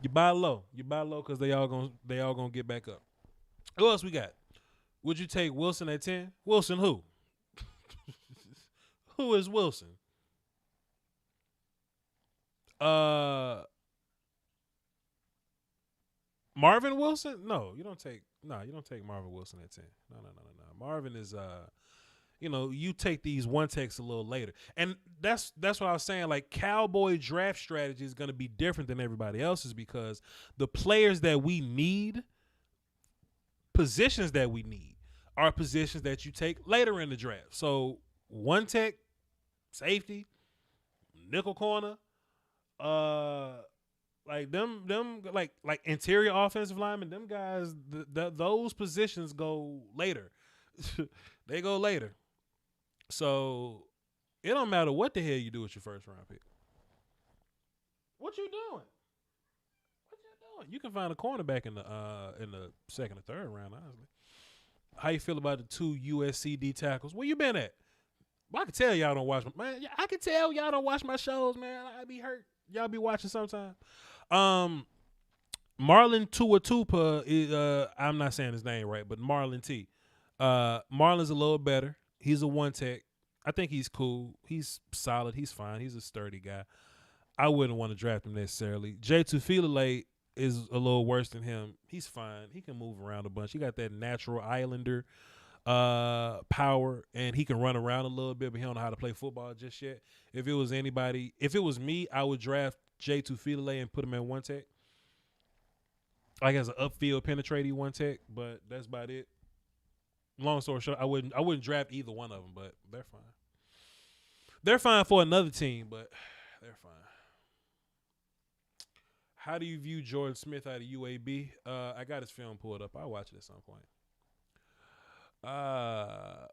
You buy low because they all gonna get back up. Who else we got? Would you take Wilson at 10? Wilson who? Who is Wilson? Marvin Wilson? No, you don't take Marvin Wilson at 10. No. Marvin is you take these one takes a little later. And that's what I was saying. Like, Cowboy draft strategy is going to be different than everybody else's because the players that we need, positions that we need, are positions that you take later in the draft. So one tech, safety, nickel corner, like them like interior offensive linemen, them guys, those positions go later. They go later. So it don't matter what the hell you do with your first round pick. What you doing? You can find a cornerback in the second or third round, honestly. How you feel about the 2 USC D tackles? Where you been at? Well, I can tell y'all don't watch I can tell y'all don't watch my shows, man. I be hurt. Y'all be watching sometime. Marlon Tuatupa is I'm not saying his name right, but Marlon T. Marlon's a little better. He's a one tech. I think he's cool. He's solid. He's fine. He's a sturdy guy. I wouldn't want to draft him necessarily. Jay Tufilele is a little worse than him. He's fine. He can move around a bunch. He got that natural Islander power, and he can run around a little bit, but he don't know how to play football just yet. If it was me, I would draft Jay Tufilele and put him at one tech. Like as an upfield penetrating one tech, but that's about it. Long story short, I wouldn't draft either one of them, but they're fine. They're fine for another team, but they're fine. How do you view Jordan Smith out of UAB? I got his film pulled up. I'll watch it at some point.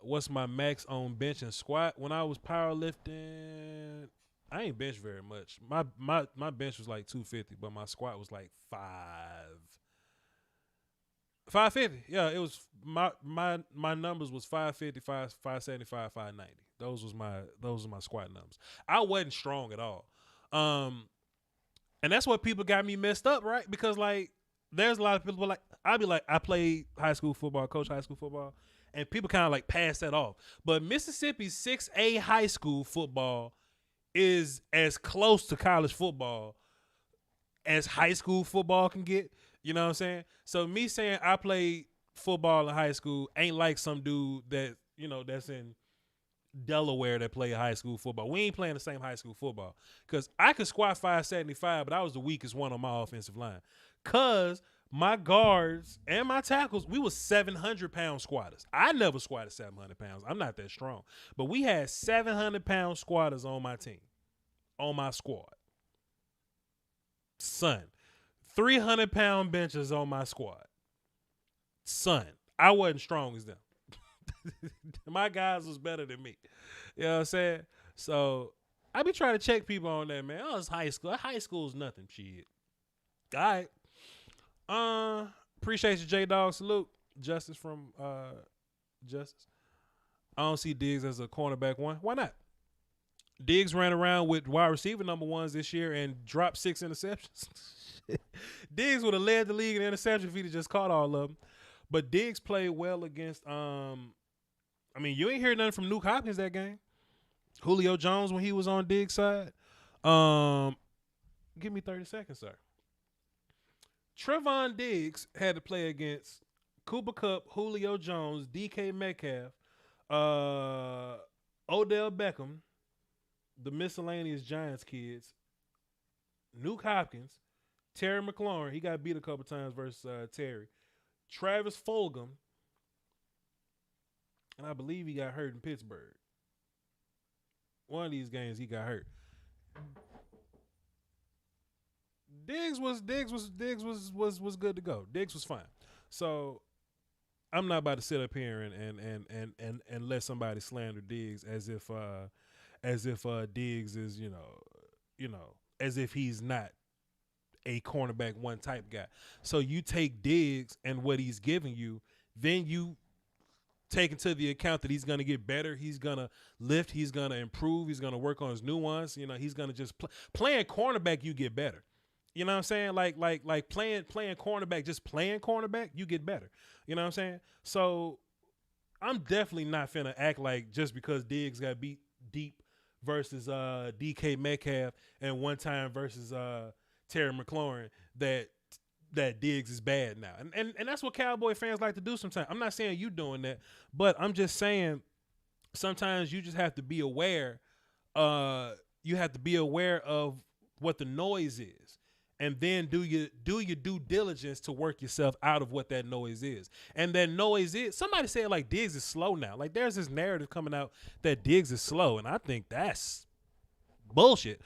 What's my max on bench and squat? When I was powerlifting, I ain't bench very much. My bench was like 250, but my squat was like 550. Yeah, it was my numbers was 550, 575, 590. Those was my squat numbers. I wasn't strong at all. And that's what people got me messed up, right? Because like there's a lot of people like I'd be like, I played high school football, coach high school football, and people kind of like pass that off. But Mississippi's 6A high school football is as close to college football as high school football can get. You know what I'm saying? So me saying I played football in high school ain't like some dude that, that's in Delaware that played high school football. We ain't playing the same high school football. Because I could squat 575, but I was the weakest one on my offensive line. Because my guards and my tackles, we was 700-pound squatters. I never squatted 700 pounds. I'm not that strong. But we had 700-pound squatters on my team, on my squad. Son. 300-pound benches on my squad. Son, I wasn't strong as them. My guys was better than me. You know what I'm saying? So I be trying to check people on that, man. Oh, it's high school. High school is nothing, shit. All right. Appreciate you, J-Dog. Salute. Justice from Justice. I don't see Diggs as a cornerback one. Why not? Diggs ran around with wide receiver number ones this year and dropped 6 interceptions. Diggs would have led the league in interception if he'd have just caught all of them. But Diggs played well against you ain't hear nothing from Nuke Hopkins that game. Julio Jones when he was on Diggs' side. Give me 30 seconds, sir. Trevon Diggs had to play against Cooper Kupp, Julio Jones, DK Metcalf, Odell Beckham, the miscellaneous Giants kids, Nuke Hopkins, Terry McLaurin. He got beat a couple times versus Terry. Travis Fulgham. And I believe he got hurt in Pittsburgh. One of these games he got hurt. Diggs was good to go. Diggs was fine. So I'm not about to sit up here and let somebody slander Diggs as if Diggs is, as if he's not a cornerback one type guy. So you take Diggs and what he's giving you, then you take into the account that he's going to get better, he's going to lift, he's going to improve, he's going to work on his nuance, he's going to just playing cornerback, you get better. You know what I'm saying? Like playing cornerback, just playing cornerback, you get better. You know what I'm saying? So I'm definitely not finna act like just because Diggs got beat deep versus DK Metcalf and one time versus Terry McLaurin that Diggs is bad now. And that's what Cowboy fans like to do sometimes. I'm not saying you doing that, but I'm just saying sometimes you just have to be aware. You have to be aware of what the noise is. And then do your due diligence to work yourself out of what that noise is. And that noise is, somebody said like Diggs is slow now. Like there's this narrative coming out that Diggs is slow. And I think that's bullshit.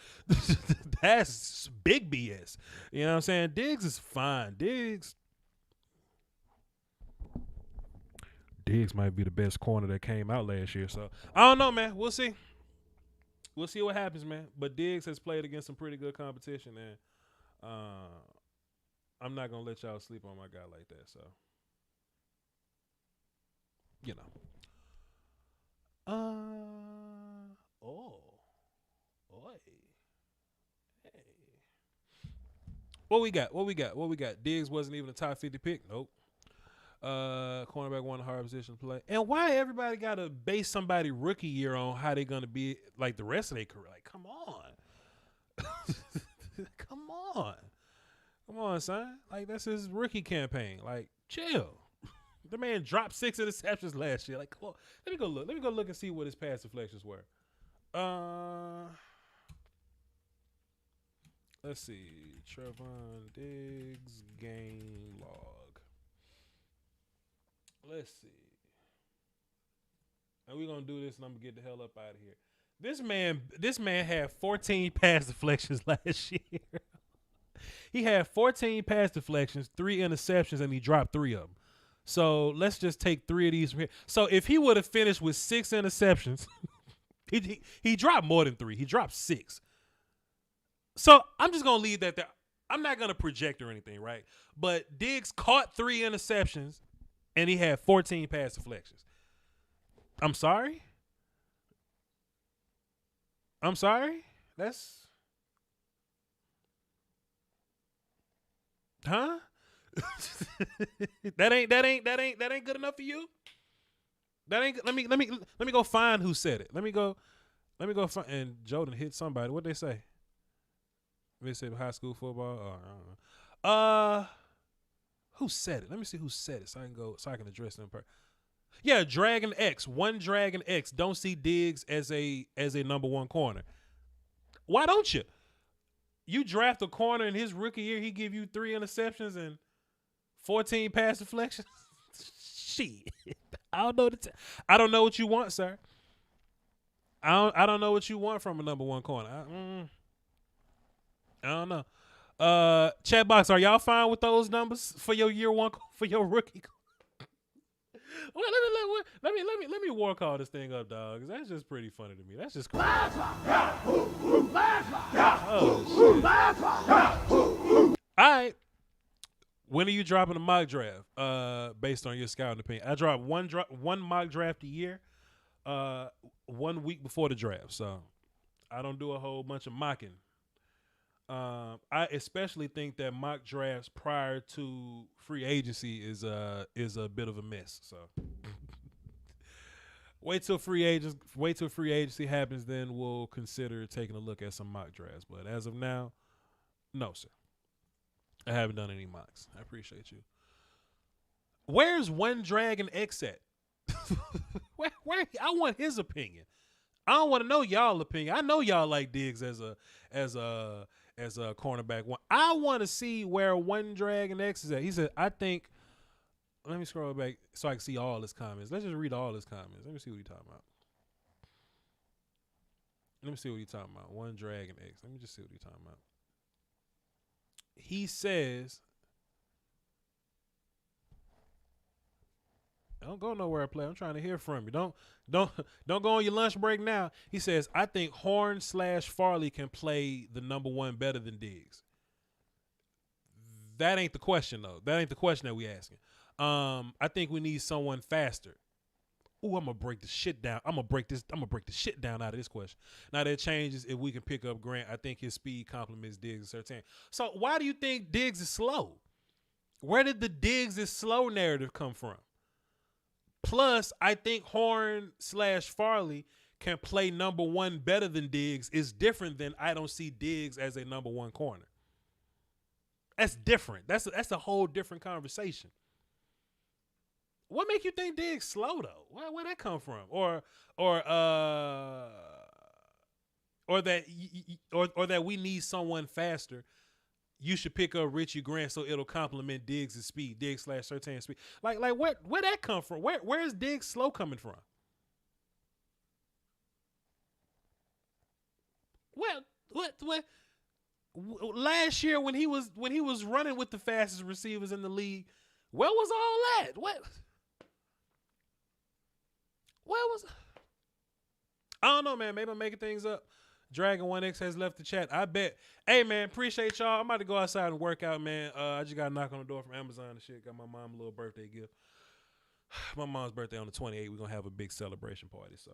That's big BS. You know what I'm saying? Diggs is fine. Diggs might be the best corner that came out last year. So I don't know, man. We'll see. We'll see what happens, man. But Diggs has played against some pretty good competition, and I'm not gonna let y'all sleep on my guy like that. So, you know. Hey. What we got? Diggs wasn't even a top 50 pick. Nope. Cornerback won a hard position to play. And why everybody gotta base somebody rookie year on how they gonna be like the rest of their career? Like, come on. Come on, son. Like, that's his rookie campaign. Like, chill. The man dropped 6 interceptions last year. Like, come on. Let me go look and see what his pass deflections were. Let's see. Trevon Diggs game log. Let's see. And we're gonna do this, and I'm gonna get the hell up out of here. This man had 14 pass deflections last year. He had 14 pass deflections, 3 interceptions, and he dropped 3 of them. So let's just take 3 of these from here. So if he would have finished with 6 interceptions, he dropped more than 3. He dropped 6. So I'm just gonna leave that there. I'm not gonna project or anything, right? But Diggs caught 3 interceptions, and he had 14 pass deflections. I'm sorry. That's huh? that ain't good enough for you? That ain't. Let me go find who said it. Let me go find. And Jordan hit somebody. What they say? They say high school football. Oh, I don't know. Who said it? Let me see who said it so I can address them. Yeah, Dragon X. One Dragon X. Don't see Diggs as a number 1 corner. Why don't you? You draft a corner in his rookie year, he give you 3 interceptions and 14 pass deflections. Shit, I don't know what you want, sir. I don't know what you want from a number 1 corner. I don't know. Chat box, are y'all fine with those numbers for your year 1 for your rookie? Well, let me war call this thing up, dog. Cause that's just pretty funny to me. That's just cool. Oh, shit. All right. When are you dropping a mock draft? Based on your scouting opinion, I drop one mock draft a year. 1 week before the draft, so I don't do a whole bunch of mocking. I especially think that mock drafts prior to free agency is a bit of a mess. So wait till free agency happens, then we'll consider taking a look at some mock drafts. But as of now, no, sir. I haven't done any mocks. I appreciate you. Where's One Dragon X at? where I want his opinion. I don't want to know y'all opinion. I know y'all like Diggs as a cornerback one. I want to see where One Dragon X is at. He said, I think, let me scroll back so I can see all his comments. Let's just read all his comments. Let me see what he's talking about. One Dragon X. Let me just see what he's talking about. He says, don't go nowhere, play. I'm trying to hear from you. Don't go on your lunch break now. He says, I think Horn/Farley can play the number 1 better than Diggs. That ain't the question, though. That ain't the question that we asking. I think we need someone faster. ooh, I'm gonna break the shit down. I'm gonna break the shit down out of this question. Now that changes if we can pick up Grant. I think his speed complements Diggs and Surtain. So why do you think Diggs is slow? Where did the Diggs is slow narrative come from? Plus, I think Horn/Farley can play number one better than Diggs is different than I don't see Diggs as a number one corner. That's different. That's a whole different conversation. What make you think Diggs slow though? Where that come from? Or that we need someone faster. You should pick up Richie Grant so it'll complement Diggs' speed, Diggs/Surtain speed. Like where that come from? Where is Diggs slow coming from? What? Last year when he was running with the fastest receivers in the league, where was all that? Where was? I don't know, man. Maybe I'm making things up. Dragon 1X has left the chat. I bet. Hey, man, appreciate y'all. I'm about to go outside and work out, man. I just got a knock on the door from Amazon and shit. Got my mom a little birthday gift. My mom's birthday on the 28th. We're going to have a big celebration party, so.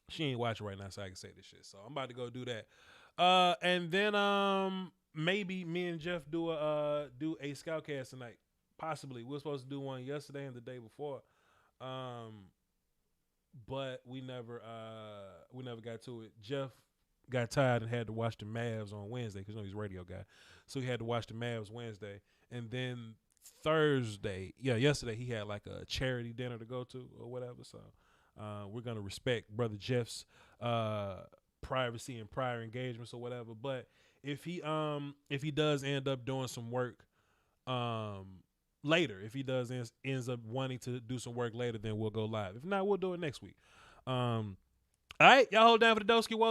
She ain't watching right now, so I can say this shit. So I'm about to go do that. And then maybe me and Jeff do a Scoutcast tonight. Possibly. We were supposed to do one yesterday and the day before. But we never got to it. Jeff got tired and had to watch the Mavs on Wednesday because he's a radio guy. So he had to watch the Mavs Wednesday. And then yesterday he had like a charity dinner to go to or whatever. So we're going to respect Brother Jeff's privacy and prior engagements or whatever. But if he does end up doing some work later, if he ends up wanting to do some work later, then we'll go live. If not, we'll do it next week. All right, y'all hold down for the Doski Woe.